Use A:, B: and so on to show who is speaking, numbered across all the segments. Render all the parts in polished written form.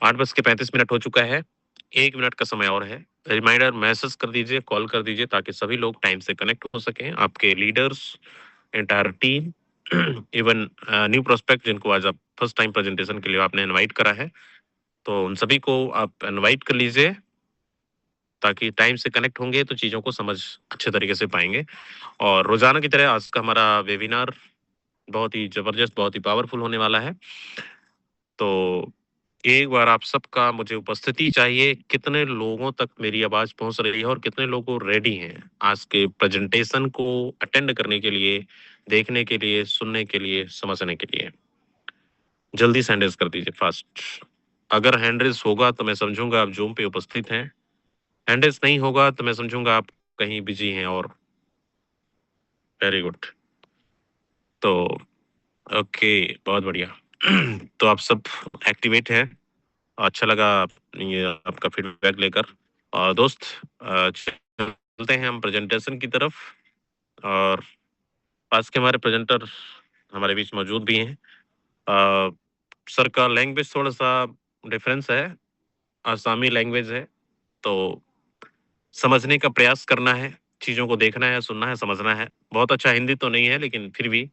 A: 8:35 हो चुका है, 1 मिनट का समय और है। रिमाइंडर मैसेज कर दीजिए, कॉल कर दीजिए ताकि सभी लोग टाइम से कनेक्ट हो सकें, आपके leaders, entire team, even new prospect जिनको आज आप फर्स्ट टाइम प्रेजेंटेशन के लिए आपने इनवाइट करा है, तो उन सभी को आप इनवाइट कर लीजिए ताकि टाइम से कनेक्ट होंगे तो चीज़ों को समझ अच्छे तरीके से पाएंगे। और रोजाना की तरह आज का हमारा वेबिनार बहुत ही जबरदस्त, बहुत ही पावरफुल होने वाला है। तो एक बार आप सबका मुझे उपस्थिति चाहिए, कितने लोगों तक मेरी आवाज पहुंच रही है और कितने लोग रेडी हैं आज के प्रेजेंटेशन को अटेंड करने के लिए, देखने के लिए, सुनने के लिए, समझने के लिए। जल्दी से हैंड रेज कर दीजिए फास्ट। अगर हैंड रेज होगा तो मैं समझूंगा आप जूम पे उपस्थित हैं, हैंड रेज नहीं होगा तो मैं समझूंगा आप कहीं बिजी हैं। और वेरी गुड। तो ओके, बहुत बढ़िया। तो आप सब एक्टिवेट हैं, अच्छा लगा ये आपका फीडबैक लेकर। और दोस्त, चलते हैं हम प्रेजेंटेशन की तरफ। और पास के हमारे प्रेजेंटर हमारे बीच मौजूद भी हैं। सर का लैंग्वेज थोड़ा सा डिफरेंस है, आसामी लैंग्वेज है, तो समझने का प्रयास करना है, चीज़ों को देखना है, सुनना है, समझना है। बहुत अच्छा हिंदी तो नहीं है, लेकिन फिर भी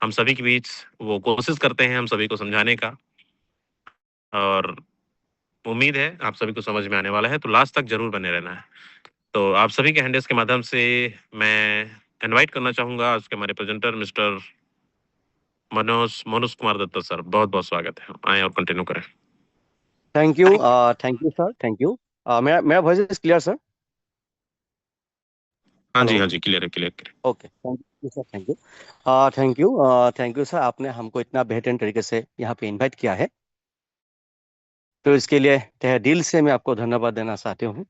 A: हम सभी के बीच वो कोशिश करते हैं हम सभी को समझाने का। और उम्मीद है आप सभी को समझ में आने वाला है, तो लास्ट तक जरूर बने रहना है। तो आप सभी के हैंडल्स के माध्यम से मैं इनवाइट करना चाहूंगा आज के हमारे presenter mister Manoj Manoj Kumar Dutta sir. बहुत बहुत स्वागत है, आए और कंटिन्यू करें।
B: Thank you sir, thank you. मेरा मेरा वॉइस क्लियर सर?
A: हाँ जी,
B: हेलो।
A: हाँ जी, क्लियर है, clear clear.
B: Okay, thank you sir, thank you. Thank you sir, आपने हमको इतना बेहतरीन तरीके से यहाँ पे इनवाइट किया है, तो इसके लिए तहे दिल से मैं आपको धन्यवाद देना चाहती हूँ।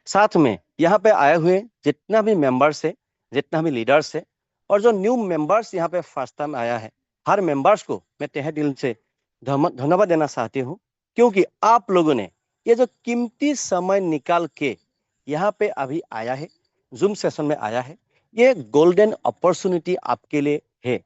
B: साथ में यहाँ पे आए हुए जितना भी मेंबर्स है, जितना भी लीडर्स है, और जो न्यू मेंबर्स यहाँ पे फर्स्ट टाइम आया है, हर मेंबर्स को मैं तहे दिल से धन्यवाद देना चाहती हूँ, क्योंकि आप लोगों ने ये जो कीमती समय निकाल के यहाँ पे अभी आया है, जूम सेशन में आया है, ये गोल्डन अपॉर्चुनिटी आपके लिए है।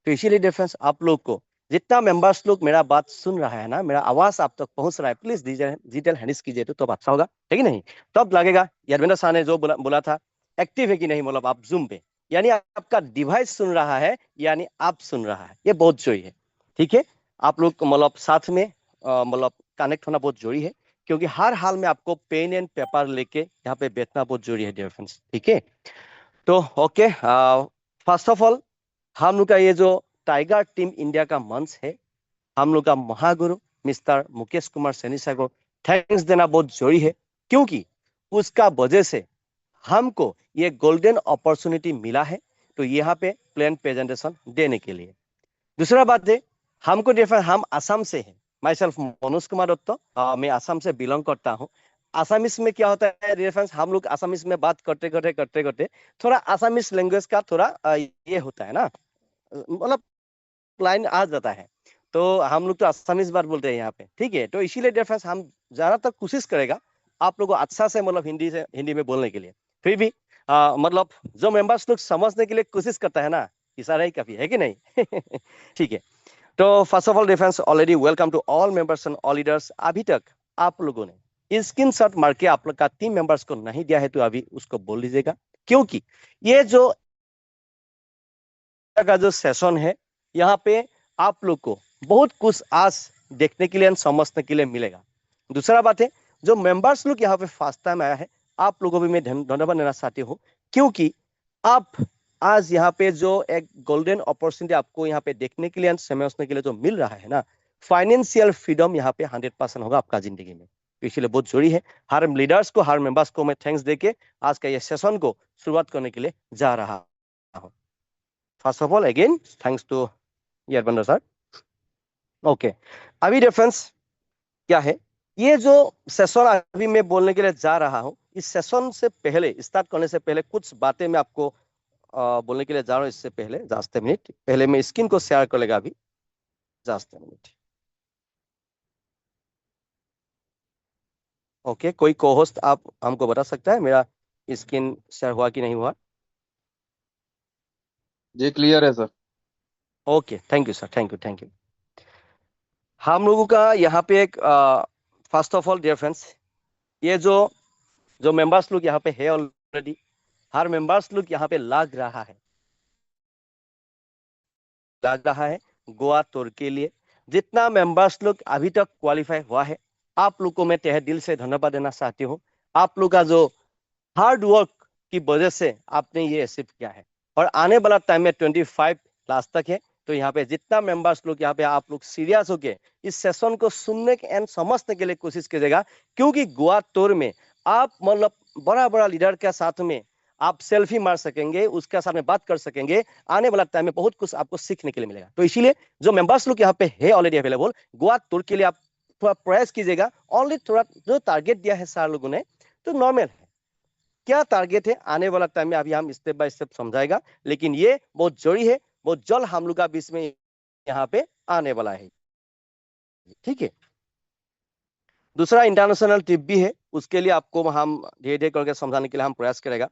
B: तो इसीलिए डिफरेंस आप लोग को, जितना मेंबर्स लोग मेरा बात सुन रहा है ना, मेरा आवाज आप तक पहुंच रहा है, प्लीज डिजिटल हैंड्स कीजिए तो अच्छा होगा, है कि नहीं? तब लगेगा यादविंदर शाह ने जो बोला था, एक्टिव है कि नहीं, मतलब आप जूम पे, यानी आपका डिवाइस सुन रहा है, यानी आप सुन रहा है, ये बहुत जरूरी है। ठीक है, आप लोग मतलब साथ में मतलब कनेक्ट होना बहुत जरूरी है, क्योंकि हर हाल में आपको पेन एंड पेपर लेके यहाँ पे बैठना बहुत जरूरी है डियर फ्रेंड्स। ठीक है, तो ओके, फर्स्ट ऑफ ऑल हम लोग का ये जो टाइगर टीम इंडिया का मंच है, हम लोग का महागुरु मिस्टर मुकेश कुमार सैनी साहब को थैंक्स देना बहुत जरूरी है, क्योंकि उसका वजह से हमको ये गोल्डन अपॉर्चुनिटी मिला है, तो यहाँ पे प्लेन प्रेजेंटेशन देने के लिए। दूसरा बात है, हमको डिफरेंट, हम असम से हैं, माई सेल्फ मनोज कुमार दत्त, मैं असम से बिलोंग करता हूँ। आसामीज में क्या होता है रेफरेंस, हम लोग आसामीज में बात करते करते करते करते थोड़ा आसामीज लैंग्वेज का थोड़ा ये होता है ना, मतलब लाइन आ जाता है, तो हम लोग तो आसामीज बात बोलते हैं यहाँ पे। ठीक है, तो इसीलिए डिफरेंस हम ज्यादातर कोशिश करेगा आप लोगों को अच्छा से मतलब हिंदी में बोलने के लिए। फिर भी मतलब जो मेंबर्स लोग समझने के लिए कोशिश करता है ना, इशारा ही काफी है कि नहीं? ठीक है, तो first of all difference already welcome to all members and all leaders. अभी तक आप लोगों ने स्क्रीन शॉट मार के आप लोग का 3 मेंबर्स को नहीं दिया है, तो अभी उसको बोल दीजिएगा, क्योंकि ये जो का जो सेशन है, यहाँ पे आप लोग को बहुत कुछ आज देखने के लिए और समझने के लिए मिलेगा। दूसरा बात है, जो मेंबर्स लोग यहाँ पे फर्स्ट टाइम आया है, आप लोगों को भी मैं धन्यवाद देना चाहती हूँ, क्योंकि आप आज यहाँ पे जो एक गोल्डन अपॉर्चुनिटी आपको यहाँ पे देखने के लिए और समझने के लिए जो मिल रहा है ना, फाइनेंशियल फ्रीडम यहाँ पे 100% होगा आपका जिंदगी में। तो इसलिए बहुत जरूरी है, हर लीडर्स को, हर मेंबर्स को मैं थैंक्स देके आज का ये सेशन को शुरुआत करने के लिए जा रहा हूँ। First of all again thanks to यारबंदर सर। ओके, अभी रेफरेंस क्या है, ये जो सेशन अभी मैं बोलने के लिए जा रहा हूँ, इस सेशन से पहले, स्टार्ट करने से पहले कुछ बातें मैं आपको बोलने के लिए जा रहा हूँ। इससे पहले जस्ट मिनट, पहले मैं स्क्रीन को शेयर कर लेगा अभी, जस्ट मिनट। ओके, कोई को होस्ट आप हमको बता सकता है मेरा स्क्रीन शेयर हुआ कि नहीं हुआ?
C: जी क्लियर है sir.
B: Okay, thank you sir, thank you, thank you. हम लोगों का यहाँ पे एक first of all dear friends, ये जो मेंबर्स लोग यहाँ पे है ऑलरेडी, हर मेंबर्स लोग यहाँ पे लग रहा है गोवा टूर के लिए। जितना मेंबर्स लोग अभी तक क्वालिफाई हुआ है, आप लोग को मैं तहे दिल से धन्यवाद देना चाहती हूँ। आप लोग का जो हार्ड वर्क की वजह से आपने ये अचीव किया है, और आने वाला टाइम में 25 लास्ट तक है। तो यहाँ पे जितना मेंबर्स लोग यहाँ पे आप लोग सीरियस होके इस सेशन को सुनने के एंड समझने के लिए कोशिश कीजिएगा, क्योंकि गोवा टूर में आप मतलब बड़ा बड़ा लीडर के साथ में आप सेल्फी मार सकेंगे, उसके साथ में बात कर सकेंगे। आने वाला टाइम में बहुत कुछ आपको सीखने के लिए मिलेगा। तो इसीलिए जो मेंबर्स लोग यहाँ पे है ऑलरेडी अवेलेबल, गोवा टूर के लिए आप थोड़ा प्रयास कीजिएगा। ऑनली थोड़ा जो टारगेट दिया है सर लोगों ने तो नॉर्मल है, क्या टारगेट है आने वाला टाइम में अभी हम स्टेप बाय स्टेप समझाएगा, लेकिन ये बहुत जरूरी है, बहुत जल्द हम लोग का बीच में यहाँ पे आने वाला है। ठीक है, दूसरा इंटरनेशनल ट्रिप भी है, उसके लिए आपको हम धीरे धीरे करके समझाने के लिए हम प्रयास करेगा।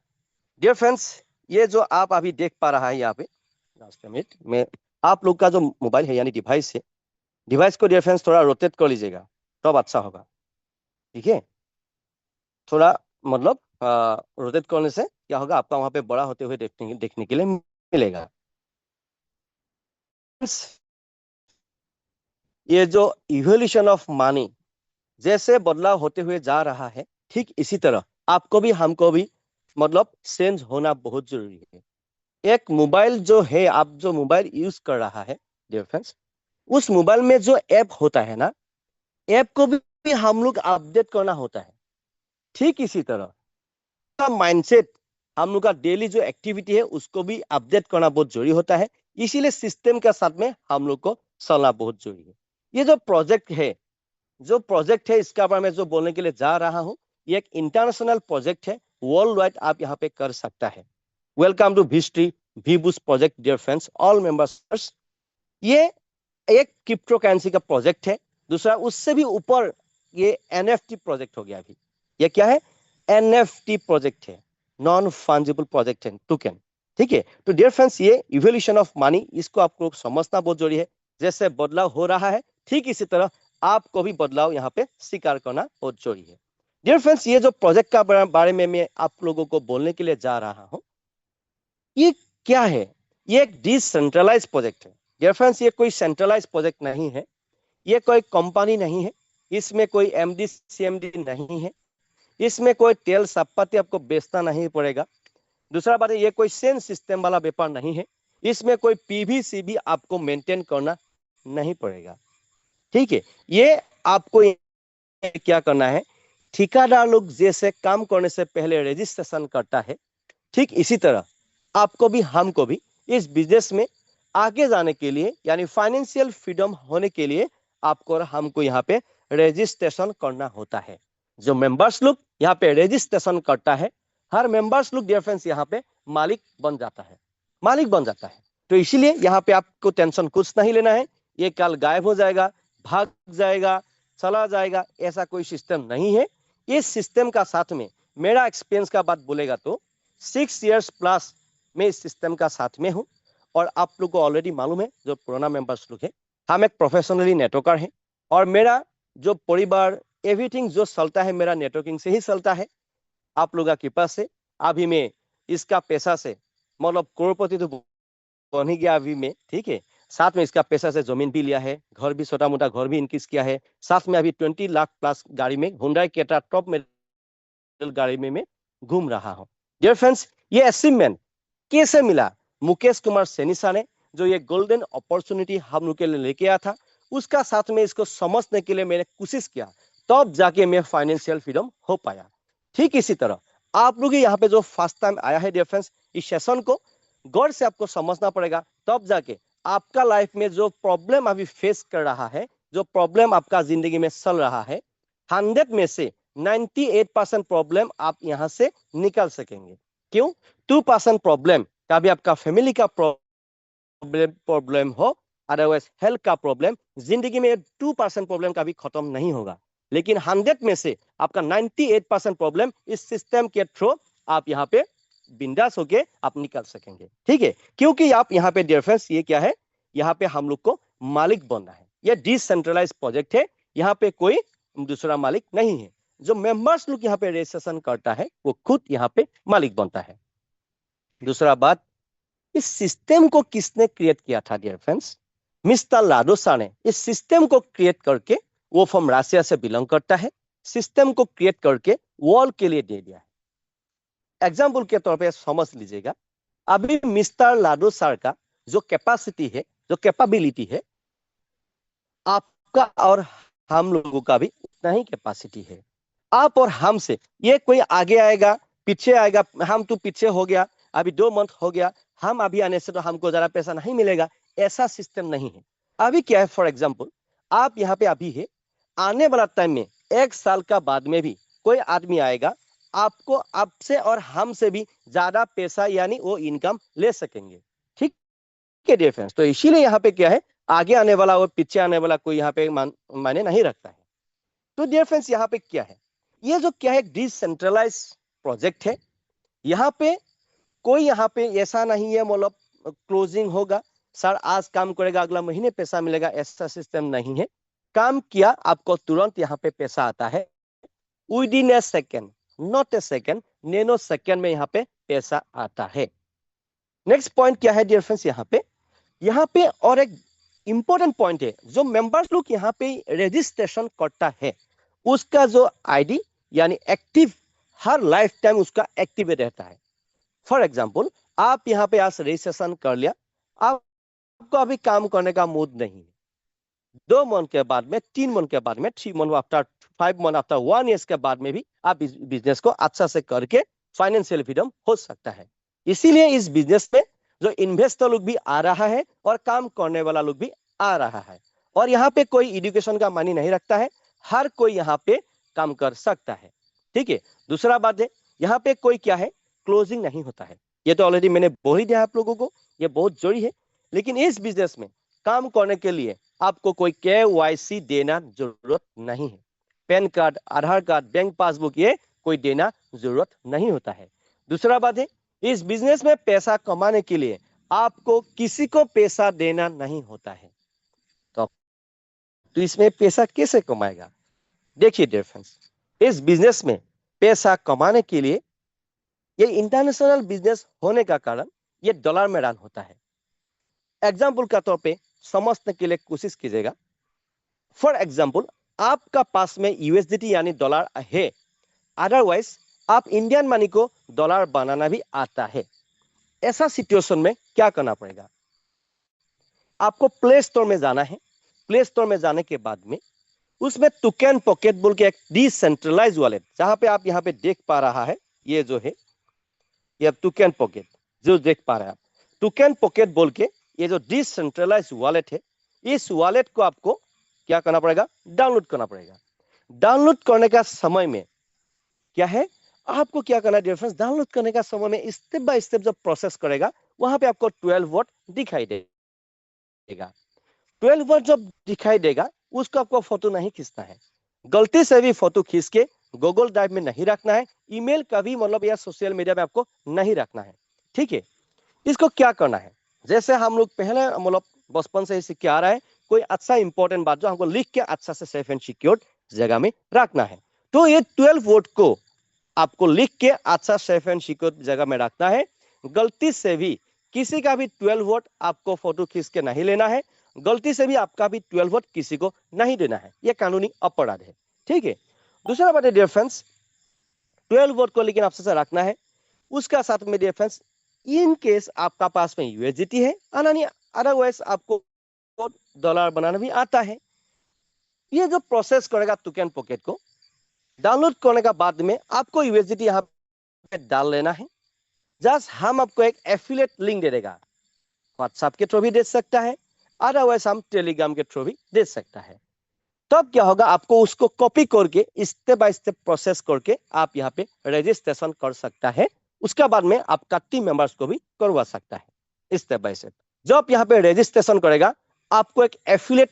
B: डियर फ्रेंड्स, ये जो आप अभी देख पा रहा है यहाँ पे लास्ट मिनट में, आप लोग का जो मोबाइल है यानी डिवाइस है, डिवाइस को डियर फ्रेंड्स थोड़ा रोटेट कर लीजिएगा तब अच्छा होगा। ठीक है, थोड़ा मतलब रोटेट करने से क्या होगा, आपका वहां पे बड़ा होते हुए देखने के लिए मिलेगा। ये जो इवोल्यूशन ऑफ मनी जैसे बदलाव होते हुए जा रहा है, ठीक इसी तरह आपको भी हमको भी मतलब चेंज होना बहुत जरूरी है। एक मोबाइल जो है, आप जो मोबाइल यूज कर रहा है डियर फ्रेंड्स, उस मोबाइल में जो ऐप होता है ना, ऐप को भी हम लोग अपडेट करना होता है। ठीक इसी तरह का माइंडसेट, हम लोग का डेली जो एक्टिविटी है उसको भी अपडेट करना बहुत जरूरी होता है। इसीलिए सिस्टम के साथ में हम लोग को चलना बहुत जरूरी है। ये जो प्रोजेक्ट है इसका बारे में जो बोलने के लिए जा रहा हूं, ये एक इंटरनेशनल प्रोजेक्ट है, वर्ल्ड वाइड आप यहाँ पे कर सकता है। Welcome to history V boost project dear friends, all members. ये एक क्रिप्टो करेंसी का प्रोजेक्ट है। दूसरा उससे भी ऊपर ये एनएफटी प्रोजेक्ट हो गया। अभी ये क्या है, एनएफटी प्रोजेक्ट है, नॉन फंजिबल प्रोजेक्ट है, टोकन। ठीक है, तो डियर फ्रेंड्स ये इवोल्यूशन ऑफ मनी, इसको आपको समझना बहुत जरूरी है। जैसे बदलाव हो रहा है ठीक इसी तरह आपको भी बदलाव यहाँ पे स्वीकार करना बहुत जरूरी है। डियर फ्रेंड्स, ये जो प्रोजेक्ट का बारे में मैं आप लोगों को बोलने के लिए जा रहा हूँ, ये क्या है, ये एक डिसेंट्रलाइज प्रोजेक्ट है। डियर फ्रेंड्स, ये कोई सेंट्रलाइज प्रोजेक्ट नहीं है, ये कोई कंपनी नहीं है, इसमें कोई एमडी सीएमडी नहीं है, इसमें कोई तेल संपत्ति आपको बेचना नहीं पड़ेगा। दूसरा बात है, ये कोई सेन सिस्टम वाला व्यापार नहीं है, इसमें कोई पीवीसी भी आपको मेंटेन करना नहीं पड़ेगा। ठीक है, ये आपको क्या करना है, ठेकेदार लोग जैसे काम करने से पहले रजिस्ट्रेशन करता है, ठीक इसी तरह आपको भी हमको भी इस बिजनेस में आगे जाने के लिए यानी फाइनेंशियल फ्रीडम होने के लिए आपको और हमको यहाँ पे रजिस्ट्रेशन करना होता है। जो मेंबर्स लोग यहाँ पे रजिस्ट्रेशन करता है, हर मेंबर्स लोग डियर फ्रेंड्स यहाँ पे मालिक बन जाता है। तो इसीलिए यहाँ पे आपको टेंशन कुछ नहीं लेना है, ये कल गायब हो जाएगा, भाग जाएगा, चला जाएगा, ऐसा कोई सिस्टम नहीं है। इस सिस्टम का साथ में मेरा एक्सपीरियंस का बात बोलेगा तो 6 इयर्स प्लस मैं इस सिस्टम का साथ में हूँ। और आप लोग को ऑलरेडी मालूम है, जो पुराना मेंबर्स लोग है, हम एक प्रोफेशनली नेटवर्कर हैं, और मेरा जो परिवार एवरीथिंग जो चलता है मेरा नेटवर्किंग से ही चलता है। आप लोगों की कृपा से अभी मैं इसका पैसा से मतलब करोड़पति तो बन ही गया अभी में। ठीक है, साथ में इसका पैसा से जमीन भी लिया है, घर भी छोटा मोटा घर भी इंक्रीज किया है, साथ में अभी 20 लाख प्लस गाड़ी में हुंडई क्रेटा टॉप मॉडल गाड़ी में मैं घूम रहा हूँ। डियर फ्रेंड्स, ये अचीवमेंट कैसे मिला, मुकेश कुमार सैनी ने जो ये गोल्डन अपॉर्चुनिटी हम लोग के लिए लेके आया था, उसका साथ में इसको समझने के लिए मैंने कोशिश किया, तब जाके मैं फाइनेंशियल फ्रीडम हो पाया। ठीक इसी तरह आप लोग यहाँ पे जो फर्स्ट टाइम आया है डियर फ्रेंड्स, इस सेशन को गौर से आपको समझना पड़ेगा, तब जाके आपका लाइफ में जो प्रॉब्लम अभी फेस कर रहा है, जो प्रॉब्लम आपका जिंदगी में चल रहा है, 100 में से 98% प्रॉब्लम आप यहाँ से निकल सकेंगे। क्यों? 2% प्रॉब्लम कभी आपका फैमिली का प्रॉब्लम हो, अदरवाइज हेल्थ का प्रॉब्लम, जिंदगी में 2% प्रॉब्लम कभी खत्म नहीं होगा। लेकिन 100 में से आपका 98% प्रॉब्लम इस सिस्टम के थ्रू आप यहाँ पे बिंदास होके आप निकल सकेंगे। ठीक है, क्योंकि आप यहाँ पे डियर फ्रेंड्स, ये क्या है, यहाँ पे हम लोग को मालिक बनना है। ये डिसेंट्रलाइज प्रोजेक्ट है, यहाँ पे कोई दूसरा मालिक नहीं है। जो मेंबर्स लोग यहाँ पे रजिस्ट्रेशन करता है वो खुद यहाँ पे मालिक बनता है। दूसरा बात, इस सिस्टम को किसने क्रिएट किया था डियर फ्रेंड्स? मिस्टर लाडोसा ने इस सिस्टम को क्रिएट करके, वो फ्रॉम रशिया से बिलोंग करता है, सिस्टम को क्रिएट करके वर्ल्ड के लिए दे दिया है। एग्जाम्पल के तौर पे समझ लीजिएगा, अभी मिस्टर लाडोसा का जो कैपेसिटी है, जो कैपेबिलिटी है, आपका और हम लोगों का भी उतना ही कैपेसिटी है। आप और हम से ये कोई आगे आएगा पीछे आएगा, हम तो पीछे हो गया, अभी 2 मंथ हो गया, हम अभी आने से तो हमको ज्यादा पैसा नहीं मिलेगा, ऐसा सिस्टम नहीं है। अभी क्या है, फॉर एग्जाम्पल आप यहाँ पे अभी है, आने वाला टाइम में 1 साल का बाद में भी कोई आदमी आएगा, आपको आपसे और हमसे भी ज्यादा पैसा यानी वो इनकम ले सकेंगे। ठीक है डियर फ्रेंड्स, तो इसीलिए यहाँ पे क्या है, आगे आने वाला और पीछे आने वाला कोई यहाँ पे मायने नहीं रखता है। तो डियर फ्रेंड्स यहाँ पे क्या है, ये जो क्या है, डिसेंट्रलाइज प्रोजेक्ट है। यहाँ पे कोई यहाँ पे ऐसा नहीं है मतलब क्लोजिंग होगा, सर आज काम करेगा अगला महीने पैसा मिलेगा, ऐसा सिस्टम नहीं है। काम किया आपको तुरंत यहाँ पे पैसा आता है, with in A second, not a second, nano second में यहाँ पे पैसा आता है। नेक्स्ट पॉइंट क्या है डियर फ्रेंड्स, यहाँ पे और एक इंपॉर्टेंट पॉइंट है, जो मेंबर्स लोग यहाँ पे रजिस्ट्रेशन करता है उसका जो आईडी यानी एक्टिव, हर लाइफ टाइम उसका एक्टिवेट रहता है। फॉर एग्जाम्पल आप यहाँ पे आज रजिस्ट्रेशन कर लिया, आपको अभी काम करने का मूड नहीं है, 2 मंथ के बाद में, 3 मंथ के बाद में, 3 month after, 5 month after, 1 year के बाद में भी आप इस बिजनेस को अच्छा से करके फाइनेंशियल फ्रीडम हो सकता है। इसीलिए इस बिजनेस में जो इन्वेस्टर लोग भी आ रहा है और काम करने वाला लोग भी आ रहा है, और यहाँ पे कोई एजुकेशन का मानी नहीं रखता है, हर कोई यहाँ पे काम कर सकता है। ठीक है, दूसरा बात है, यहाँ पे कोई क्या है, क्लोजिंग नहीं होता है। ये तो ऑलरेडी मैंने बोल ही दिया आप लोगों को, ये बहुत जरूरी है। लेकिन इस बिजनेस में काम करने के लिए आपको कोई KYC देना जरूरत नहीं है। पैन कार्ड, आधार कार्ड, बैंक पासबुक ये कोई देना जरूरत नहीं होता है। दूसरा बात है, इस बिजनेस में पैसा कमाने के लिए आपको किसी को पैसा देना नहीं होता है। तो इसमें पैसा कैसे कमाएगा? देखिए डियर फ्रेंड्स, इस बिजनेस में पैसा कमाने के लिए, ये इंटरनेशनल बिजनेस होने का कारण ये डॉलर में रन होता है। एग्जाम्पल का तौर पे समझने के लिए कोशिश कीजिएगा। फॉर एग्जाम्पल आपका पास में USDT यानी डॉलर है, अदरवाइज आप इंडियन मनी को डॉलर बनाना भी आता है। ऐसा सिचुएशन में क्या करना पड़ेगा, आपको प्ले स्टोर में जाना है। प्ले स्टोर में जाने के बाद में उसमें टोकन पॉकेट बोल के एक डिसेंट्रलाइज वॉलेट, जहां पे आप यहाँ पे देख पा रहा है, ये जो है ये टोकन पॉकेट जो देख पा रहे हैं आप, टोकन पॉकेट बोल के ये जो डिसेंट्रलाइज वॉलेट है, इस वॉलेट को आपको क्या करना पड़ेगा, डाउनलोड करना पड़ेगा। डाउनलोड करने का समय में क्या है, आपको क्या करना है डियर फ्रेंड्स, डाउनलोड करने का समय में स्टेप बाय स्टेप जब प्रोसेस करेगा, वहां पे आपको 12 वोट दिखाई देगा। 12 वोट जब दिखाई देगा, उसको आपको फोटो नहीं खींचना है, गलती से भी फोटो खींच के गूगल ड्राइव में नहीं रखना है, ईमेल का भी मतलब या सोशल मीडिया में आपको नहीं रखना है। ठीक है, इसको क्या करना है, जैसे हम लोग पहले मतलब बचपन से ही सीख के आ रहा है, कोई अच्छा इंपॉर्टेंट बात जो हमको लिख के अच्छा से सेफ एंड सिक्योर जगह में रखना है। तो ये 12 वोट को आपको लिख के अच्छा सेफ एंड सिक्योर जगह में रखना है। गलती से भी किसी का भी 12 वोट आपको फोटो खींच के नहीं लेना है, गलती से भी आपका भी 12 वोट किसी को नहीं देना है, यह कानूनी अपराध है। ठीक है, दूसरा बात है डियर फ्रेंड्स, 12 वोट को लेकिन आपसे रखना है। उसका साथ में डियर फ्रेंड्स, इन केस आपका पास में USDT है, अदरवाइज आपको डॉलर बनाना भी आता है, ये जो प्रोसेस करेगा टोकन पॉकेट को डाउनलोड करने का बाद में आपको USDT यहाँ पे डाल लेना है। जस्ट हम आपको एक एफिलिएट लिंक दे देगा, व्हाट्सएप के थ्रू भी दे सकता है, अदरवाइज हम टेलीग्राम के थ्रू भी दे सकता है। तब क्या होगा, आपको उसको कॉपी करके स्टेप बाय स्टेप प्रोसेस करके आप यहाँ पे रजिस्ट्रेशन कर सकता है। उसके बाद में आपका टीम मेंबर्स को भी करवा सकता है स्टेप बाय स्टेप। जब यहाँ पे रजिस्ट्रेशन करेगा, आपको एक एफिलिएट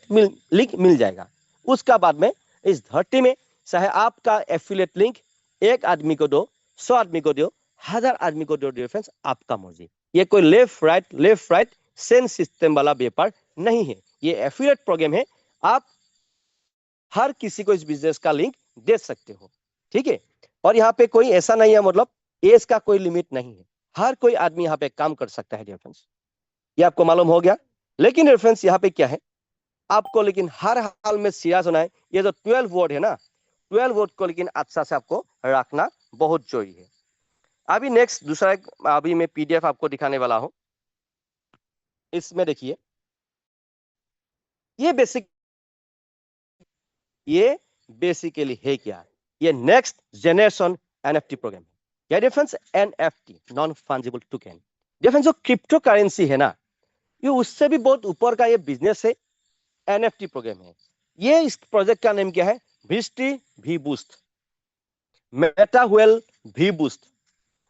B: लिंक मिल जाएगा। उसका बाद में इस धरती में चाहे आपका एफिलिएट लिंक 1 आदमी को दो, 100 आदमी को दो, 1000 आदमी को दो, डिफरेंस आपका मर्जी। ये कोई लेफ्ट राइट सेन सिस्टम वाला व्यापार नहीं है, ये एफिलिएट प्रोग्राम है। आप हर किसी को इस बिजनेस का लिंक दे सकते हो, ठीक है। और यहाँ पे कोई ऐसा नहीं है, मतलब एज का कोई लिमिट नहीं है, हर कोई आदमी यहाँ पे काम कर सकता है डियर फ्रेंड्स, ये आपको मालूम हो गया। लेकिन डियर फ्रेंड्स यहाँ पे क्या है, आपको लेकिन हर हाल में सीरियस होना है। ये जो 12 वर्ड है ना, 12 वर्ड को लेकिन अच्छा से आपको रखना बहुत जरूरी है। अभी नेक्स्ट दूसरा अभी मैं पीडीएफ आपको दिखाने वाला हूं। इसमें देखिए, ये बेसिक, ये बेसिकली है क्या, ये नेक्स्ट जनरेशन एनएफटी प्रोग्राम है। क्या difference, NFT non fungible token. Difference जो क्रिप्टो करेंसी है ना, ये उससे भी बहुत ऊपर का ये बिजनेस है, एनएफटी प्रोग्राम है। ये इस प्रोजेक्ट का नाम क्या है, भिस्टी V boost, Metawell V boost.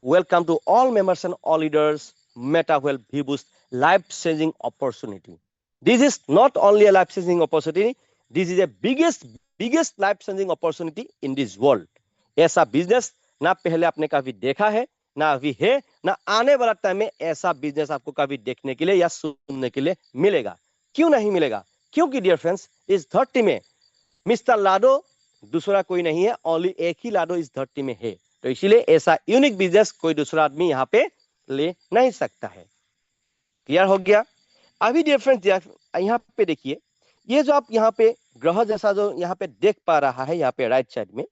B: Welcome to all members and all leaders, Metawell V boost life changing opportunity. This is not only a life changing opportunity, this is a biggest life changing opportunity in this world. ऐसा business ना पहले आपने कभी देखा है, ना अभी है, ना आने वाला टाइम में ऐसा बिजनेस आपको कभी देखने के लिए या सुनने के लिए मिलेगा। क्यों नहीं मिलेगा, क्योंकि डियर फ्रेंड्स इस धरती में मिस्टर लाडो दूसरा कोई नहीं है, ओनली एक ही लाडो इस धरती में है। तो इसीलिए ऐसा यूनिक बिजनेस कोई दूसरा आदमी यहाँ पे ले नहीं सकता है। क्लियर हो गया। अभी डियर फ्रेंड्स यहाँ पे देखिए, ये जो आप यहाँ पे ग्रह जैसा जो यहाँ पे देख पा रहा है, यहाँ पे राइट साइड में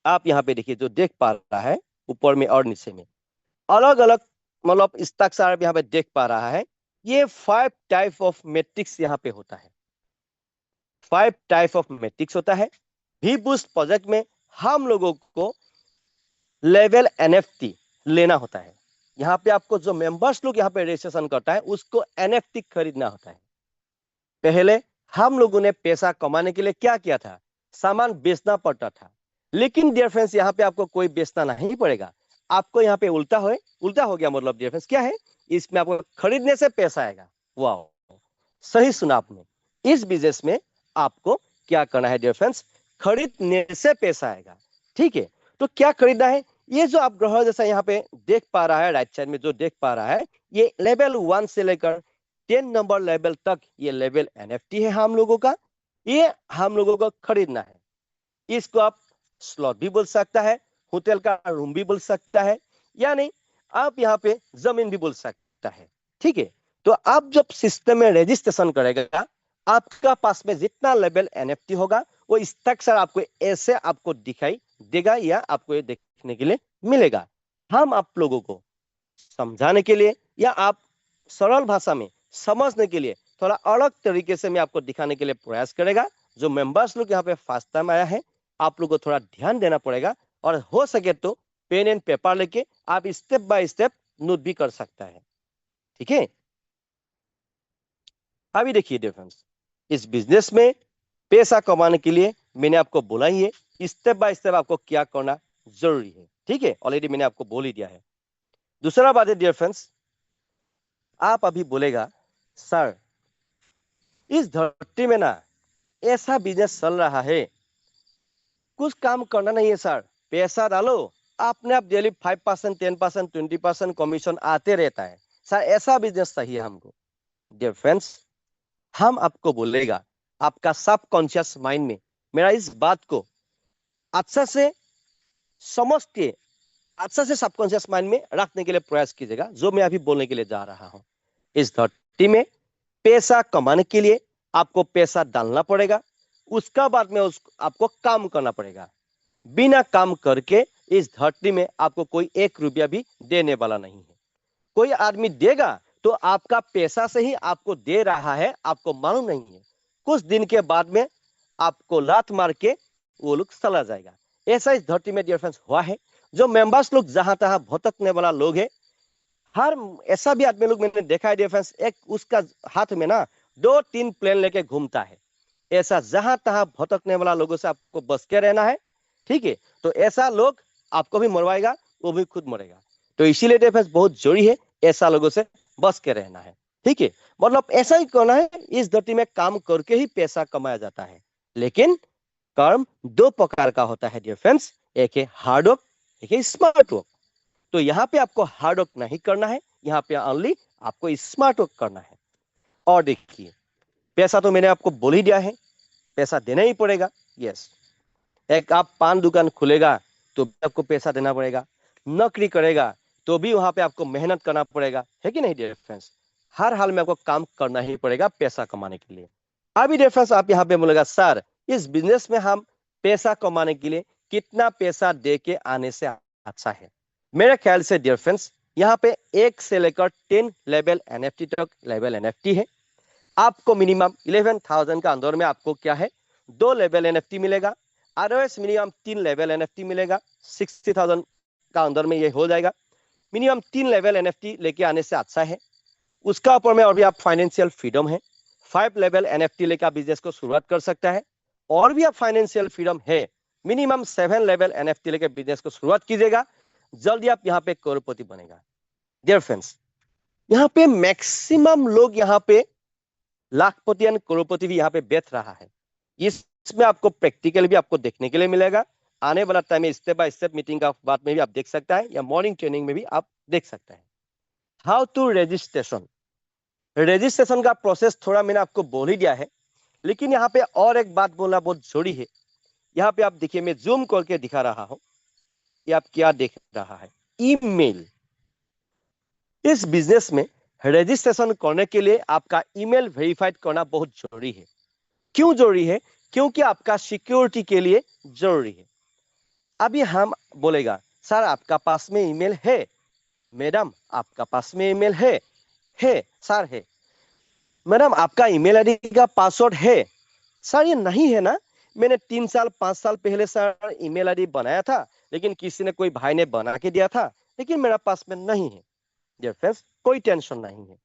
B: आप यहाँ पे देखिए जो देख पा रहा है, ऊपर में और नीचे में अलग अलग मतलब स्ट्रक्चर यहाँ पे देख पा रहा है। ये 5 टाइप ऑफ मैट्रिक्स यहाँ पे होता है, 5 टाइप ऑफ मैट्रिक्स होता है। वी बूस्ट प्रोजेक्ट में हम लोगों को लेवल एनएफटी लेना होता है। यहाँ पे आपको जो मेंबर्स लोग यहाँ पे रजिस्ट्रेशन करता है उसको एनएफटी खरीदना होता है। पहले हम लोगों ने पैसा कमाने के लिए क्या किया था, सामान बेचना पड़ता था। लेकिन डियर फ्रेंड्स यहाँ पे आपको कोई बेचना नहीं पड़ेगा, आपको यहाँ पे उल्टा हो गया। मतलब डियर फ्रेंड्स क्या है, इसमें आपको खरीदने से पैसा आएगा। वाह, सही सुना आपने। इस बिजनेस में आपको क्या करना है डियर फ्रेंड्स, खरीदने से पैसा आएगा, ठीक है। तो क्या खरीदना है, ये जो आप ग्रह जैसा यहाँ पे देख पा रहा है, राइट साइड में जो देख पा रहा है, ये लेवल 1 से लेकर 10 नंबर लेवल तक ये लेवल एनएफटी है हम लोगों का। ये हम लोगों को खरीदना है। इसको आप स्लॉट भी बोल सकता है, होटल का रूम भी बोल सकता है, यानी आप यहाँ पे जमीन भी बोल सकता है, ठीक है। तो आप जब सिस्टम में रजिस्ट्रेशन करेगा, आपका पास में जितना लेवल एनएफटी होगा वो स्ट्रक्चर आपको ऐसे आपको दिखाई देगा या आपको ये देखने के लिए मिलेगा। हम आप लोगों को समझाने के लिए या आप सरल भाषा में समझने के लिए थोड़ा अलग तरीके से मैं आपको दिखाने के लिए प्रयास करेगा। जो मेंबर्स लोग यहाँ पे फर्स्ट टाइम आया है, आप लोगों को थोड़ा ध्यान देना पड़ेगा, और हो सके तो पेन एंड पेपर लेके आप स्टेप बाय स्टेप नोट भी कर सकता है, ठीक है। अभी देखिए डिफरेंस, इस बिजनेस में पैसा कमाने के लिए मैंने आपको बोला ही है स्टेप बाय स्टेप आपको क्या करना जरूरी है, ठीक है। ऑलरेडी मैंने आपको बोल ही दिया है। दूसरा बात है डियर फ्रेंड्स, आप अभी बोलेगा सर इस धरती में ना ऐसा बिजनेस चल रहा है, कुछ काम करना नहीं है सर, पैसा डालो अपने आप डेली 5%, 10%, 20% कमीशन आते रहता है, सर ऐसा बिजनेस चाहिए हमको। डियर फ्रेंड्स, हम आपको बोलेगा, आपका सबकॉन्शियस माइंड में मेरा इस बात को अच्छा से समझ के अच्छा से सबकॉन्शियस माइंड में रखने के लिए प्रयास कीजिएगा, जो मैं अभी बोलने के लिए जा रहा हूं। इस धरती में पैसा कमाने के लिए आपको पैसा डालना पड़ेगा, उसका बाद में आपको काम करना पड़ेगा। बिना काम करके इस धरती में आपको कोई 1 रुपया भी देने वाला नहीं है। कोई आदमी देगा तो आपका पैसा से ही आपको दे रहा है, आपको मालूम नहीं है। कुछ दिन के बाद में आपको लात मार के वो लोग चला जाएगा। ऐसा इस धरती में डियर फ्रेंड्स हुआ है। जो मेंबर्स लोग जहां तहां भटकने वाला लोग है, हर ऐसा भी आदमी लोग मैंने देखा है डियर फ्रेंड्स, एक उसका हाथ में ना 2-3 प्लेन लेके घूमता है। ऐसा जहां तहां भटकने वाला लोगों से आपको बच के रहना है, ठीक है। तो ऐसा लोग आपको भी मरवाएगा, वो भी खुद मरेगा। तो इसीलिए डियर फ्रेंड्स बहुत जरूरी है ऐसा लोगों से बच के रहना है, ठीक है। मतलब ऐसा ही करना है। इस धरती में काम करके ही पैसा कमाया जाता है, लेकिन कर्म 2 प्रकार का होता है डियर फ्रेंड्स, एक है हार्ड वर्क, एक है स्मार्ट वर्क। तो यहाँ पे आपको हार्ड वर्क नहीं करना है, यहाँ पे ओनली आपको स्मार्ट वर्क करना है। और देखिए, पैसा तो मैंने आपको बोल ही दिया है, पैसा देना ही पड़ेगा। यस, एक आप पान दुकान खुलेगा तो भी आपको पैसा देना पड़ेगा, नौकरी करेगा तो भी वहां पे आपको मेहनत करना पड़ेगा, है कि नहीं डियर फ्रेंड्स? हर हाल में आपको काम करना ही पड़ेगा पैसा कमाने के लिए। अभी डियर फ्रेंड्स आप यहाँ पे बोलेगा सर इस बिजनेस में हम पैसा कमाने के लिए कितना पैसा दे के आने से अच्छा है? मेरे ख्याल से डियर फ्रेंड्स यहाँ पे 1 से लेकर 10 लेवल एनएफटी तक लेवल एनएफटी है। आपको मिनिमम 11,000 का अंदर में आपको क्या है 2 लेवल एनएफटी मिलेगा, अदरवाइज मिनिमम 3 लेवल एनएफटी मिलेगा। 60,000 का अंदर में ये हो जाएगा। मिनिमम 3 लेवल एनएफटी लेके आने से अच्छा है। उसका ऊपर में और भी आप फाइनेंशियल फ्रीडम है। 5 लेवल एनएफटी लेकर आप बिजनेस को शुरुआत कर सकता है। और भी आप फाइनेंशियल फ्रीडम है, मिनिमम 7 लेवल एनएफटी लेकर बिजनेस को शुरुआत कीजिएगा, जल्दी आप यहाँ पे करोड़पति बनेगा। डियर फ्रेंड्स यहाँ पे मैक्सिमम लोग यहाँ पे लाखपति एंड करोड़पति भी यहाँ पे बेच रहा है। इसमें आपको प्रैक्टिकल भी आपको देखने के लिए मिलेगा। आने वाला टाइम में स्टेप बाय स्टेप मीटिंग का बात में भी आप देख सकता है, या मॉर्निंग ट्रेनिंग में भी आप देख सकता है। हाउ टू रजिस्ट्रेशन, रजिस्ट्रेशन का प्रोसेस थोड़ा मैंने आपको बोल ही दिया है, लेकिन यहाँ पे और एक बात बोलना बहुत जरूरी है। यहाँ पे आप देखिए, मैं जूम करके दिखा रहा हूं, ये आप क्या देख रहा है, ईमेल। इस बिजनेस में रजिस्ट्रेशन करने के लिए आपका ईमेल वेरीफाइड करना बहुत जरूरी है। क्यों जरूरी है? क्योंकि आपका सिक्योरिटी के लिए जरूरी है। अभी हम बोलेगा सर आपका पास में ईमेल है, मैडम आपका पास में ईमेल है सर है। मैडम आपका ईमेल आईडी का पासवर्ड है? सर ये नहीं है ना, मैंने 3 साल 5 साल पहले सर ईमेल आईडी बनाया था, लेकिन किसी ने कोई भाई ने बना के दिया था, लेकिन मेरा पास में नहीं है। डियर फ्रेंड्स कोई टेंशन नहीं है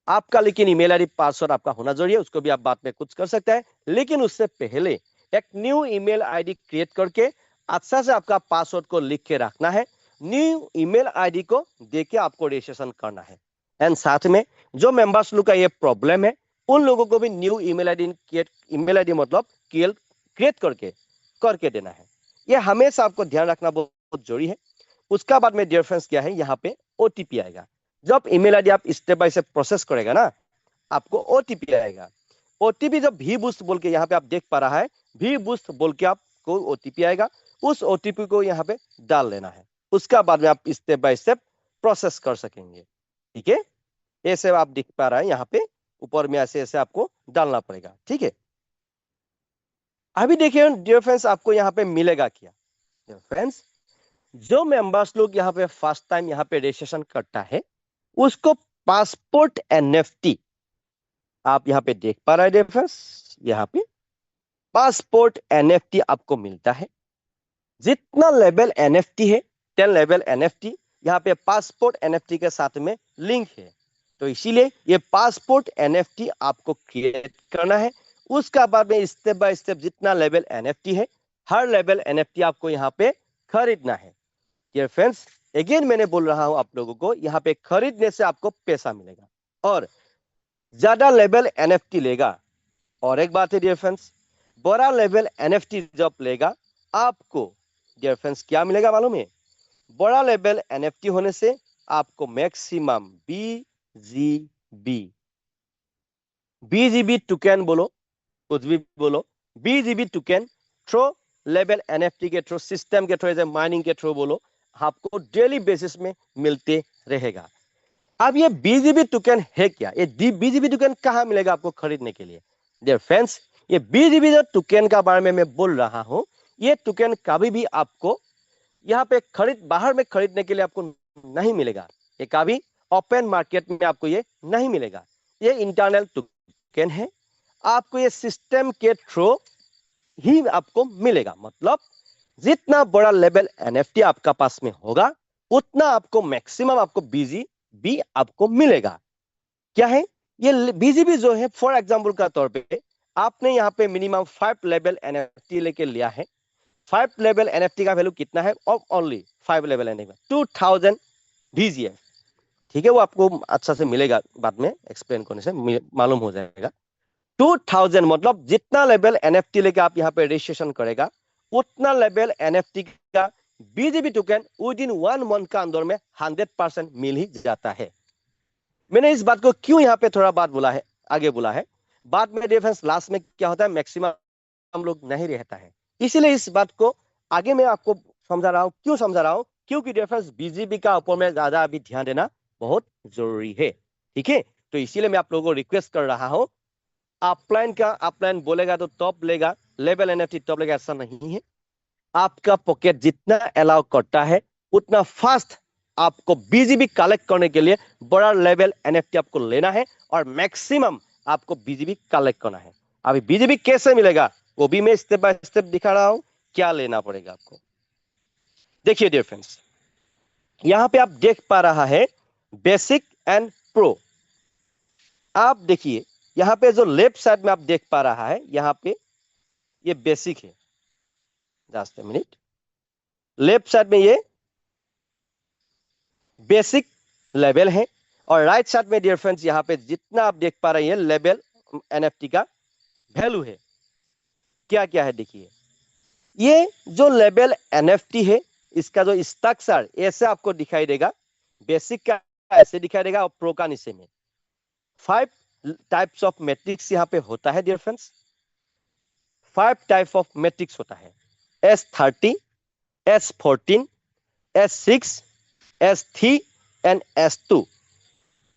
B: आपका, लेकिन ईमेल आईडी पासवर्ड आपका होना जरूरी है। उसको भी आप बाद में कुछ कर सकते हैं, लेकिन उससे पहले एक न्यू ईमेल आईडी क्रिएट करके अच्छा से आपका पासवर्ड को लिख के रखना है। न्यू ईमेल आईडी को देके आपको रजिस्ट्रेशन करना है। एंड साथ में जो मेंबर्स लोग का ये प्रॉब्लम है, उन लोगों को भी न्यू ईमेल आईडी मतलब क्रिएट करके देना है। ये हमेशा आपको ध्यान रखना बहुत जरूरी है। उसका बाद में डियर फ्रेंड्स क्या है, यहाँ पे ओटीपी आएगा। जब ईमेल आईडी आप स्टेप बाय स्टेप प्रोसेस करेगा ना, आपको ओटीपी आएगा। ओटीपी जब भी बूस्ट बोल के यहाँ पे आप देख पा रहा है, भी बूस्ट बोल के आपको ओटीपी आएगा। उस ओटीपी को यहाँ पे डाल लेना है। उसका बाद में आप स्टेप बाय स्टेप प्रोसेस कर सकेंगे। ठीक है, ऐसे आप दिख पा रहा है, यहाँ पे ऊपर में ऐसे ऐसे आपको डालना पड़ेगा। ठीक है, अभी देखिए डियर फ्रेंड्स आपको यहाँ पे मिलेगा क्या। डियर फ्रेंड्स जो मेंबर्स लोग यहाँ पे फर्स्ट टाइम यहाँ पे रजिस्ट्रेशन करता है, उसको पासपोर्ट एनएफटी आप यहाँ पे देख पा रहे हैं डियर फ्रेंड्स, यहाँ पे पासपोर्ट एनएफटी आपको मिलता है। जितना लेवल एनएफटी है 10 लेवल एनएफटी यहाँ पे पासपोर्ट एनएफटी के साथ में लिंक है, तो इसीलिए ये पासपोर्ट एनएफटी आपको क्रिएट करना है। उसका बाद में स्टेप बाय स्टेप जितना लेवल एनएफटी है, हर लेवल एनएफटी आपको यहाँ पे खरीदना है। डियर फ्रेंड्स अगेन मैंने बोल रहा हूं आप लोगों को, यहाँ पे खरीदने से आपको पैसा मिलेगा और ज्यादा लेवल एनएफटी लेगा। और एक बात है डियर फ्रेंड्स, बड़ा लेवल एनएफटी जब लेगा आपको डियर फ्रेंड्स क्या मिलेगा मालूम है? बड़ा लेवल एनएफटी होने से आपको मैक्सिमम बीजीबी टोकन बोलो, कुछ भी बोलो, BGB token through level NFT के थ्रू, सिस्टम के थ्रू, माइनिंग के थ्रू बोलो, आपको डेली बेसिस में मिलते रहेगा। अब ये बीजीबी टोकन है क्या? ये बीजीबी टोकन कहां मिलेगा आपको खरीदने के लिए? डियर फ्रेंड्स ये बीजीबी जो टोकन का बारे में मैं बोल रहा हूं, ये टोकन कभी भी आपको यहाँ पे बाहर में खरीदने के लिए आपको नहीं मिलेगा। ये कभी ओपन मार्केट में आपको ये नहीं मिलेगा। ये इंटरनल टोकन है, आपको ये सिस्टम के थ्रू ही आपको मिलेगा। मतलब जितना बड़ा लेवल एनएफटी आपका पास में होगा, उतना आपको मैक्सिमम आपको बीजीबी आपको मिलेगा। क्या है ये बीजीबी जो है? फॉर एग्जांपल का तौर पे आपने यहाँ पे मिनिमम 5 लेवल एनएफटी लेके लिया है। 5 लेवल एनएफटी का वैल्यू कितना है? Only 5 level NFT 2000 BGF. ठीक है, वो आपको अच्छा से मिलेगा, बाद में एक्सप्लेन करने से मालूम हो जाएगा। 2000 मतलब जितना लेवल एनएफटी लेके आप यहाँ पे रजिस्ट्रेशन करेगा, उतना लेवल एनएफटी का BGB token within 1 month का अंदर में 100% मिल ही जाता है। मैंने इस बात को क्यों यहाँ पे थोड़ा बात बोला है, आगे बोला है, बाद में डिफरेंस लास्ट में क्या होता है, मैक्सिमम हम लोग नहीं रहता है। इसीलिए इस बात को आगे मैं आपको समझा रहा हूँ। क्यों समझा रहा हूँ? क्योंकि डिफरेंस बीजीबी का ऊपर में ज्यादा अभी ध्यान देना बहुत जरूरी है। ठीक है, तो इसीलिए मैं आप लोगों को रिक्वेस्ट कर रहा हूँ, अपलाइन का अपलाइन बोलेगा तो टॉप लेगा, लेवल एनएफटी टॉप लेगा, ऐसा नहीं है। आपका पॉकेट जितना अलाउ करता है उतना फास्ट आपको बीजीबी कलेक्ट करने के लिए बड़ा लेवल एनएफटी आपको लेना है और मैक्सिमम आपको बीजीबी कलेक्ट करना है। अभी बीजीबी कैसे मिलेगा वो भी मैं स्टेप बाय स्टेप दिखा रहा हूं, क्या लेना पड़ेगा आपको। देखिए डियर फ्रेंड्स, यहां पे आप देख पा रहा है बेसिक एंड प्रो। आप देखिए यहां पे जो लेफ्ट साइड में आप देख पा रहा है, यहां पे ये बेसिक है, just a minute, left side में ये बेसिक लेवल है और राइट साइड में डियर फ्रेंड्स यहां पे जितना आप देख पा रहे हैं लेवल एनएफटी का वैल्यू है। क्या क्या है देखिए, ये जो लेवल एनएफटी है इसका जो स्ट्रक्चर ऐसे आपको दिखाई देगा, बेसिक का ऐसे दिखाई देगा और प्रो का नीचे में 5 टाइप्स ऑफ मैट्रिक्स यहां पे होता है dear friends. 5 type of matrix होता है, S30, S14, S6, S3 and S2।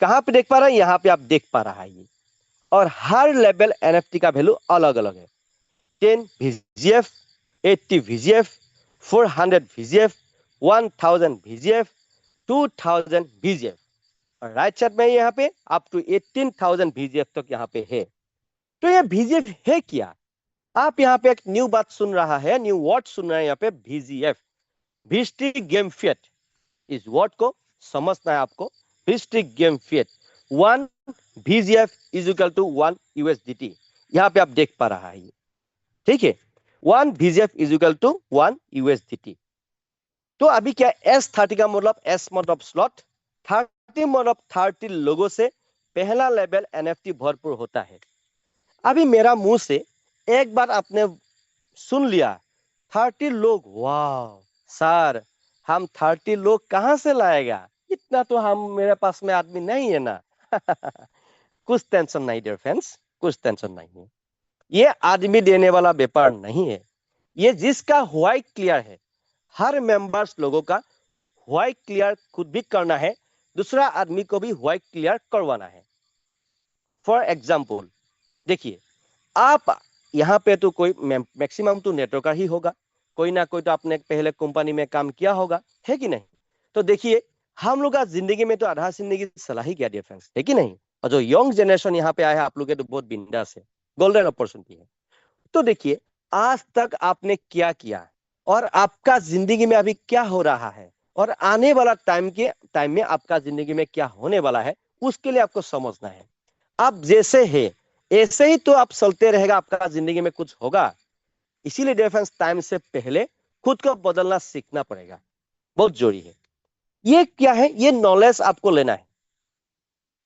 B: कहां पे देख पा रहा है? यहां पे आप देख पा रहा है ये, और हर लेवल एनएफटी का वैल्यू अलग अलग है। 10 VGF, 80 VGF, 400 VGF, 1000 VGF, 2000 VGF, और राइट साइड में यहाँ पे अप टू 18000 VGF तक यहाँ पे है। तो ये VGF है क्या? आप यहाँ पे एक न्यू बात सुन रहा है, न्यू वर्ड सुन रहे हैं यहाँ पे, VGF, विस्टिक गेम फेट। इस वर्ड को समझना है आपको, Vistic game fate. 1 VGF is equal to 1 USDT, यहाँ पे आप देख पा रहा है ये, ठीक है। 1 VGF is equal to 1 USDT। तो अभी क्या, S30 का मतलब, S मतलब स्लॉट, 30 मतलब 30 लोगों से पहला लेवल एनएफटी भरपूर होता है। अभी मेरा मुंह से एक बार आपने सुन लिया 30 लोग, वाह सर हम 30 लोग कहां से लाएगा, इतना तो हम मेरे पास में आदमी नहीं है ना। कुछ टेंशन नहीं डियर फ्रेंड्स, कुछ टेंशन नहीं है। ये आदमी देने वाला व्यापार नहीं है, ये जिसका व्हाइट क्लियर है, हर मेंबर्स लोगों का व्हाइट क्लियर खुद भी करना है, दूसरा आदमी को भी व्हाइट क्लियर करवाना है। फॉर एग्जाम्पल देखिए, आप यहाँ पे तो कोई मैक्सिमम तो नेटवर्कर ही होगा, कोई ना कोई तो आपने पहले कंपनी में काम किया होगा, है कि नहीं? तो देखिए हम लोग का जिंदगी में तो आधा जिंदगी सलाह ही क्या डिफरेंस है कि नहीं। और जो यंग जनरेशन यहाँ पे आया है, आप लोग तो बहुत बिंदास है, गोल्डन अपॉर्चुनिटी है। तो देखिए आज तक आपने क्या किया और आपका जिंदगी में अभी क्या हो रहा है और आने वाला टाइम में आपका जिंदगी में क्या होने वाला है, उसके लिए आपको समझना है। आप जैसे है ऐसे ही तो आप चलते रहेगा, आपका जिंदगी में कुछ होगा। इसीलिए डिफरेंस टाइम से पहले खुद को बदलना सीखना पड़ेगा, बहुत जरूरी है। ये क्या है, ये नॉलेज आपको लेना है।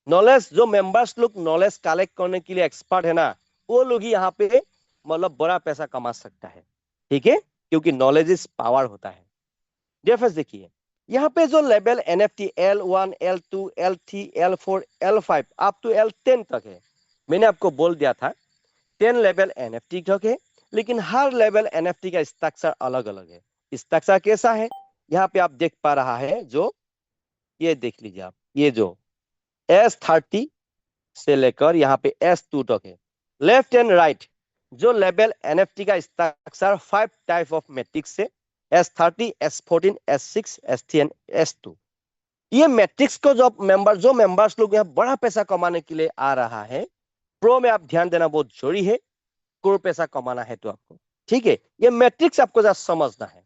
B: नॉलेज, जो मेंबर्स लोग नॉलेज कलेक्ट करने के लिए एक्सपर्ट है ना, वो लोग ही यहाँ पे मतलब बड़ा पैसा कमा सकता है, ठीक है, क्योंकि नॉलेज इज पावर होता है। डिफरेंस देखिए, यहाँ पे जो level NFT L1, L2, L3, L4, L5 up to L10 तक है, मैंने आपको बोल दिया था 10 लेवल एनएफटी तक है, लेकिन हर लेवल एनएफटी का स्ट्रक्चर अलग अलग है। स्ट्रक्चर कैसा है, यहाँ पे आप देख पा रहा है, जो ये देख लीजिए आप, ये जो S30 से लेकर यहाँ पे S2 तक है। लेफ्ट एंड राइट जो लेवल एनएफटी का स्ट्रक्चर 5 टाइप ऑफ मैट्रिक्स से, S30, S14, S6, S3 and S2। ये मैट्रिक्स को जो मेंबर्स लोग यहाँ बड़ा पैसा कमाने के लिए आ रहा है, प्रो में आप ध्यान देना बहुत जरूरी है, करोड़ पैसा कमाना है तो आपको, ठीक है। ये मैट्रिक्स आपको जरा समझना है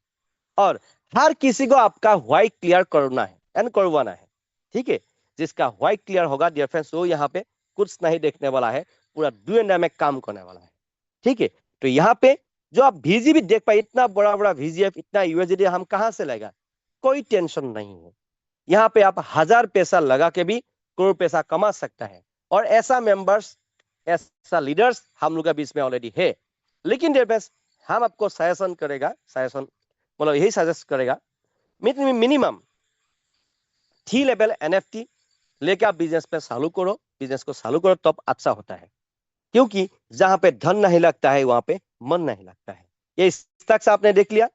B: और हर किसी को आपका व्हाइट क्लियर करना है एंड करवाना है, ठीक है। जिसका व्हाइट क्लियर होगा डियर फ्रेंड्स, वो यहाँ पे कुछ नहीं देखने वाला है, पूरा डू में काम करने वाला है, ठीक है। तो यहाँ पे जो आप VGB देख पाए, इतना बड़ा बड़ा VGF, इतना USD हम कहां से लाएगा, कोई टेंशन नहीं है। यहाँ पे आप 1000 पैसा लगा के भी करोड़ पैसा कमा सकता है, और ऐसा मेंबर्स, ऐसा लीडर्स हम लोग के बीच में ऑलरेडी है। लेकिन डियर फ्रेंड्स, हम आपको सजेशन करेगा, सजेशन मतलब यही सजेस्ट करेगा, मिनिमम 3 लेवल एनएफटी लेके आप बिजनेस पे चालू करो, बिजनेस को चालू करो, तब अच्छा होता है। क्योंकि जहां पे धन नहीं लगता है वहां पे मन नहीं लगता है। ये स्ट्रक्चर आपने देख लिया।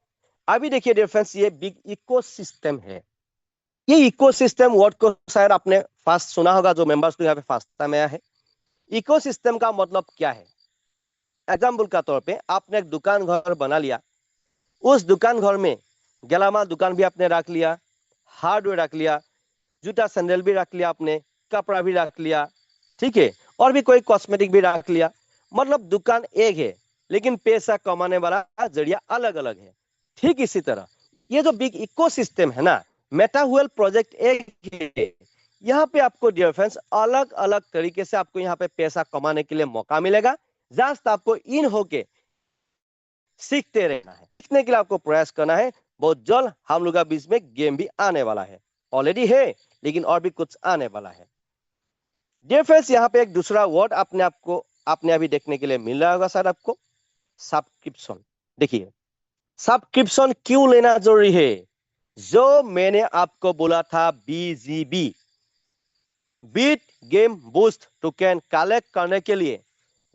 B: अभी देखिए डियर फ्रेंड्स, ये बिग इकोसिस्टम है। ये इकोसिस्टम वर्ड को शायद आपने फास्ट सुना होगा, जो मेंबर्स तो यहाँ पे फास्ट टाइम आया है। इकोसिस्टम का मतलब क्या है? एग्जाम्पल का तौर पे आपने एक दुकान घर बना लिया। उस दुकान घर में गेलामाल दुकान भी आपने रख लिया, हार्डवेयर रख लिया, जूता सैंडल भी रख लिया आपने, कपड़ा भी रख लिया, ठीक है, और भी कोई कॉस्मेटिक भी रख लिया। मतलब दुकान एक है, लेकिन पैसा कमाने वाला जरिया अलग अलग है। ठीक इसी तरह ये जो बिग इकोसिस्टम है ना, मेटावर्ल्ड प्रोजेक्ट एक है। यहाँ पे आपको डियर फ्रेंड्स अलग अलग तरीके से आपको यहाँ पे पैसा कमाने के लिए मौका मिलेगा। जस्ट आपको इन होके सीखते रहना है, सीखने के लिए आपको प्रयास करना है। बहुत जल्द हम लोग का बीच में गेम भी आने वाला है, ऑलरेडी है, लेकिन और भी कुछ आने वाला है। डियर फ्रेंड्स, यहाँ पे एक दूसरा वर्ड आपने अभी देखने के लिए मिल रहा होगा शायद आपको, सब्सक्रिप्शन। देखिए, सब्सक्रिप्शन क्यों लेना जरूरी है? जो मैंने आपको बोला था, BGB, beat game boost token collect करने के लिए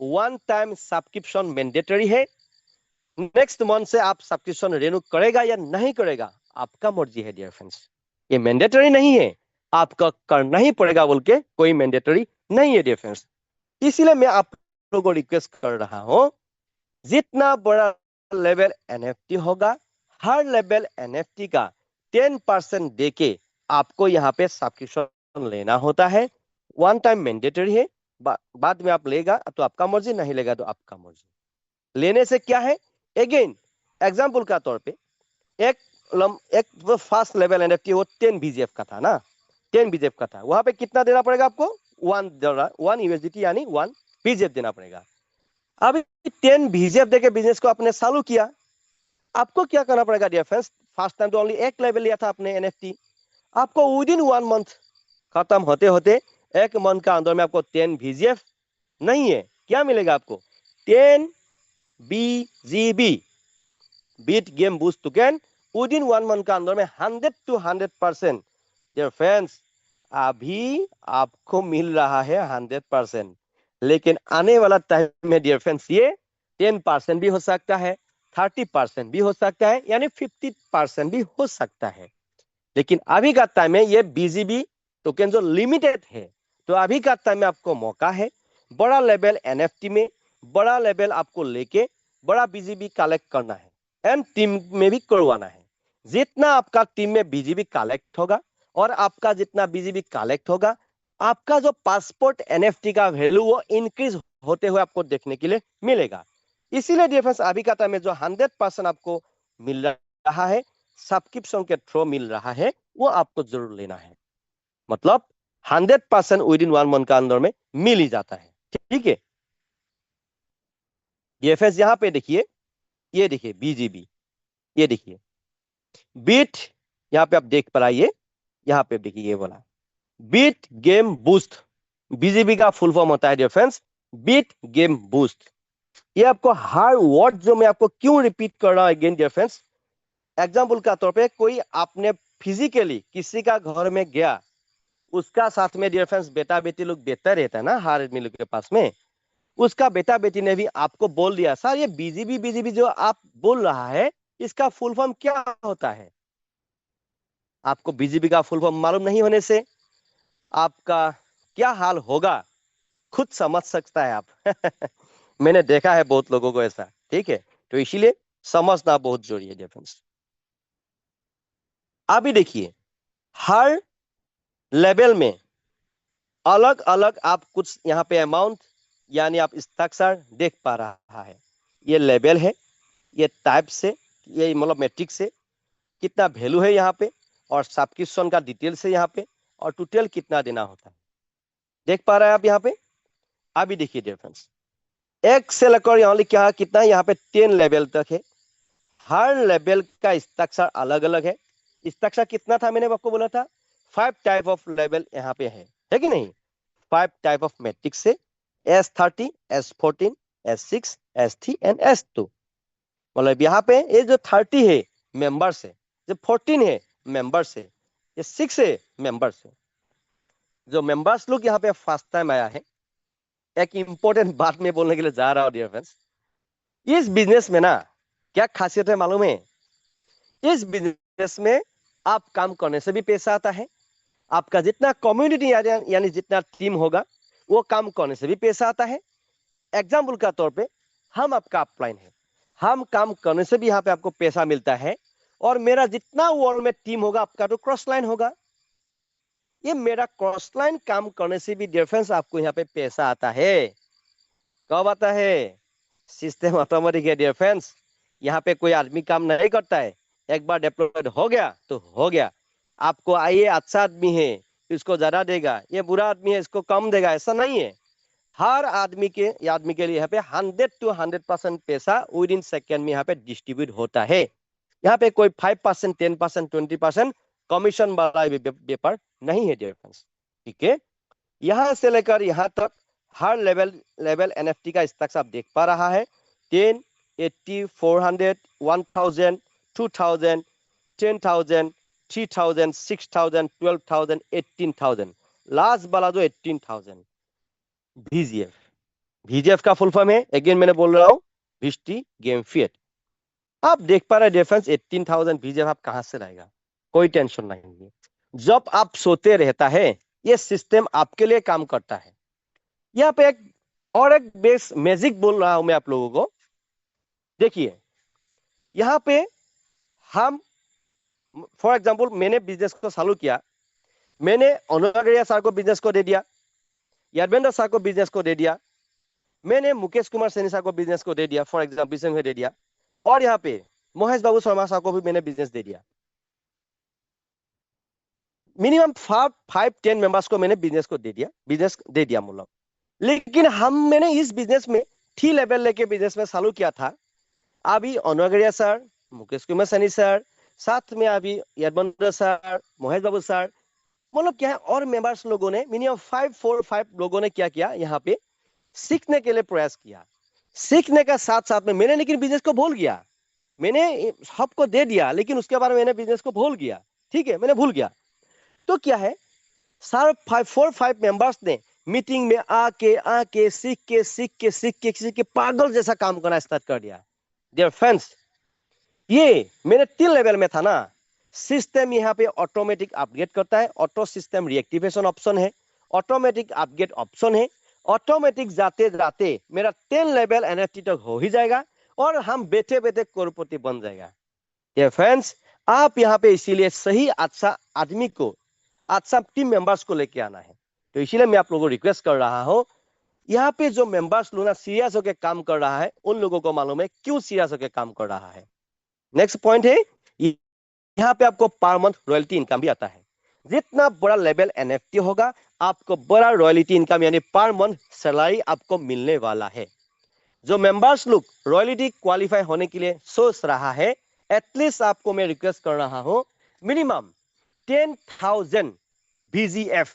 B: वन टाइम सब्सक्रिप्शन मैंडेटरी है। नेक्स्ट मंथ से आप सब्सक्रिप्शन रिन्यू करेगा या नहीं करेगा, आपका मर्जी है डियर फ्रेंड्स। ये मैंडेटरी नहीं है, आपका करना ही पड़ेगा बोल के कोई मैंडेटरी नहीं है डियर फ्रेंड्स। इसीलिए मैं आप लोगों को रिक्वेस्ट कर रहा हूं, जितना बड़ा लेवल एनएफटी होगा, हर लेवल एनएफटी का 10% देके आपको यहाँ पे सब्सक्रिप्शन लेना होता है। वन टाइम मैंडेटरी है, बाद में आप लेगा तो आपका मर्जी, नहीं लेगा तो आपका मर्जी। लेने से क्या है, अगेन एग्जाम्पल का तौर पे एक एक फर्स्ट लेवल एनएफटी वो 10 बीजेएफ का था ना, 10 बीजेएफ का था, वहां पे कितना देना पड़ेगा आपको? 1 यूएसडीटी यानी 1 बीजेएफ देना पड़ेगा। अभी 10 बीजेएफ देके बिजनेस को आपने चालू किया, आपको क्या करना पड़ेगा डियर फ्रेंड्स? फर्स्ट टाइम तो ओनली एक लेवल लिया था आपने एनएफटी, आपको विद इन 1 मंथ खत्म होते होते 1 मंथ का अंदर में आपको 10 बीजेएफ नहीं है, क्या मिलेगा आपको? 10 BGB, beat game boost token, within 1 month का अंदर में 100 to 100%। डियर फ्रेंड्स, अभी आपको मिल रहा है 100%, लेकिन आने वाला टाइम में डियर फ्रेंड्स ये 10% भी हो सकता है, 30% भी हो सकता है, यानी 50% भी हो सकता है। लेकिन अभी का टाइम में ये बीजीबी टोकन जो लिमिटेड है, तो अभी का टाइम में आपको मौका है बड़ा लेवल एनएफटी में, बड़ा लेवल आपको लेके बड़ा बीजीबी कलेक्ट करना है एंड टीम में भी करवाना है। जितना आपका टीम में बीजीबी कलेक्ट होगा और आपका जितना बीजीबी कलेक्ट होगा, आपका जो पासपोर्ट एनएफटी का वैल्यू वो इंक्रीज होते हुए आपको देखने के लिए मिलेगा। इसीलिए डिफरेंस अभी का टाइम में जो 100% आपको मिल रहा है, सब्सक्रिप्शन के थ्रू मिल रहा है, वो आपको जरूर लेना है। मतलब 100% विद इन 1 मंथ का अंदर में मिल ही जाता है। ठीक है, DFS यहां पे देखिए, ये देखिए बीजीबी, ये देखिए बीट, यहाँ पे आप देख पाइए, यहाँ पे देखिए ये बोला बीट गेम बूस्ट। बीजीबी का फुल फॉर्म होता है dear friends, beat game boost. ये आपको हर वर्ड जो मैं आपको क्यों रिपीट कर रहा हूं अगेन डियर फ्रेंड्स, एग्जाम्पल का तौर पे कोई आपने फिजिकली किसी का घर में गया, उसका साथ में डियर फ्रेंड्स बेटा बेटी लोग बेहतर रहता है ना हर आदमी लोग के पास में, उसका बेटा बेटी ने भी आपको बोल दिया सर ये बीजीबी बीजीबी जो आप बोल रहा है इसका फुल फॉर्म क्या होता है। आपको बीजीबी का फुल फॉर्म मालूम नहीं होने से आपका क्या हाल होगा खुद समझ सकता है आप। मैंने देखा है बहुत लोगों को ऐसा, ठीक है, तो इसीलिए समझना बहुत जरूरी है डिफरेंस। अभी देखिए हर लेवल में अलग अलग आप कुछ यहाँ पे अमाउंट यानी आप स्ट्रक्चर देख पा रहा है। ये लेवल है, ये टाइप से, ये मतलब मैट्रिक्स से कितना वैल्यू है यहाँ पे, और सब्सक्रिप्शन का डिटेल से यहाँ पे, और टोटल कितना देना होता है देख पा रहे हैं आप यहाँ पे। अभी देखिए डिफरेंस, एक से लेकर यहाँ लिखा कितना, यहाँ पे 10 लेवल तक है। हर लेवल का स्ट्रक्चर अलग अलग है। स्ट्रक्चर कितना था मैंने आपको बोला था, 5 टाइप ऑफ लेवल यहाँ पे है कि नहीं? 5 टाइप ऑफ मैट्रिक्स से S30, S14, S6, S3 and S2। मतलब यहाँ पे ये जो 30 है मेंबर्स है, जो 14 है मेंबर्स है, ये 6 है मेंबर्स है। जो मेंबर्स लोग यहाँ पे फर्स्ट टाइम आया है, एक इंपॉर्टेंट बात मैं बोलने के लिए जा रहा हूँ डियर फ्रेंड्स। इस बिजनेस में ना क्या खासियत है मालूम है? इस बिजनेस में आप काम करने से भी पैसा आता है, आपका जितना कम्युनिटी यानी जितना टीम होगा वो काम करने से भी पैसा आता है। एग्जाम्पल का तौर पे हम आपका अपलाइन है, हम काम करने से भी यहाँ पे आपको पैसा मिलता है, और मेरा जितना वर्ल्ड में टीम होगा आपका तो क्रॉस लाइन होगा। ये मेरा क्रॉस लाइन काम करने से भी डिफरेंस आपको यहाँ पे पैसा आता है। कब आता है? सिस्टम ऑटोमेटिक है डियर फ्रेंड्स, यहाँ पे कोई आदमी काम नहीं करता है। एक बार डेप्लॉयड हो गया तो हो गया। आपको आइए अच्छा आदमी है इसको ज्यादा देगा, ये बुरा आदमी है इसको कम देगा, ऐसा नहीं है। हर आदमी के लिए यहाँ पे 100 to 100% पैसा विद इन सेकेंड में यहाँ पे डिस्ट्रीब्यूट होता है। यहाँ पे कोई 5%, 10%, 20% कमीशन वाला व्यापार नहीं है डियर फ्रेंड्स। ठीक है, यहां से लेकर यहां तक हर लेवल एनएफटी का स्टॉक्स आप देख पा रहा है। 10, 80, 400, 1000, 2000, 10,000, 3000, 6000, 12,000, 18,000, लास्ट वाला जो 18,000 VGF। VGF का फुल फॉर्म है, अगेन मैंने बोल रहा हूं, विस्टी गेम फिएट। आप देख पा रहे हैं डिफरेंस 18,000 VGF आप कहां से लाएगा? कोई टेंशन नहीं है। जब आप सोते रहता है ये सिस्टम आपके लिए काम करता है। यहाँ पे एक बेस मैजिक बोल रहा हूं मैं आप लोगों को। देखिए यहाँ पे हम फॉर एग्जांपल मैंने बिजनेस को चालू किया, मैंने अनुराग सर को बिजनेस को दे दिया, यादवेंद्र सर को बिजनेस को दे दिया, मैंने मुकेश कुमार सैनी सर को बिजनेस को दे दिया, फॉर एग्जाम्पल बिजनेस में दे दिया, और यहाँ पे महेश बाबू शर्मा सर को भी मैंने बिजनेस दे दिया। मिनिमम 5-10 मेंबर्स को मैंने बिजनेस दे दिया मतलब। लेकिन मैंने इस बिजनेस में 3 लेवल लेके बिजनेस में चालू किया था। अभी अनुराग सर, मुकेश कुमार सैनी सर, साथ में अभी यादवेंद्र सर, महेश बाबू सर, मतलब क्या है, और मेंबर्स लोगों ने मिनिमम 5 लोगों ने क्या किया, यहाँ पे सीखने के लिए प्रयास किया। सीखने का साथ साथ में मैंने लेकिन बिजनेस को भूल गया। मैंने सबको दे दिया लेकिन उसके बाद मैंने बिजनेस को भूल गया। ठीक है, मैंने भूल गया। तो क्या है, सर 4-5 मेंबर्स ने मीटिंग में आके सीख के पागल जैसा काम करना स्टार्ट कर दिया। डियर फ्रेंड्स, ये मेरे 3 लेवल में था ना। सिस्टम यहाँ पे ऑटोमेटिक अपग्रेड करता है, ऑटो सिस्टम रिएक्टिवेशन ऑप्शन है, ऑटोमेटिक अपग्रेड ऑप्शन है। ऑटोमेटिक जाते जाते मेरा 10 लेवल एनएफटी तक हो ही जाएगा और हम बैठे बैठे करोड़पति बन जाएगा। डियर फ्रेंड्स, आप यहाँ पे इसीलिए सही अच्छा आदमी को, अच्छा टीम मेंबर्स को लेके आना है। तो इसीलिए मैं आप लोगों को रिक्वेस्ट कर रहा हूँ, यहाँ पे जो मेंबर्स लोग सीरियस होकर काम कर रहा है उन लोगों को मालूम है क्यों सीरियस होकर काम कर रहा है। नेक्स्ट पॉइंट है, यहाँ पे आपको पर मंथ रॉयल्टी इनकम भी आता है। जितना बड़ा लेवल एनएफटी होगा आपको बड़ा रॉयल्टी इनकम यानी पर मंथ सैलरी आपको मिलने वाला है। जो मेंबर्स लोग रॉयल्टी क्वालिफाई होने के लिए सोच रहा है, एटलीस्ट आपको मैं रिक्वेस्ट कर रहा हूं, मिनिमम 10,000 BGF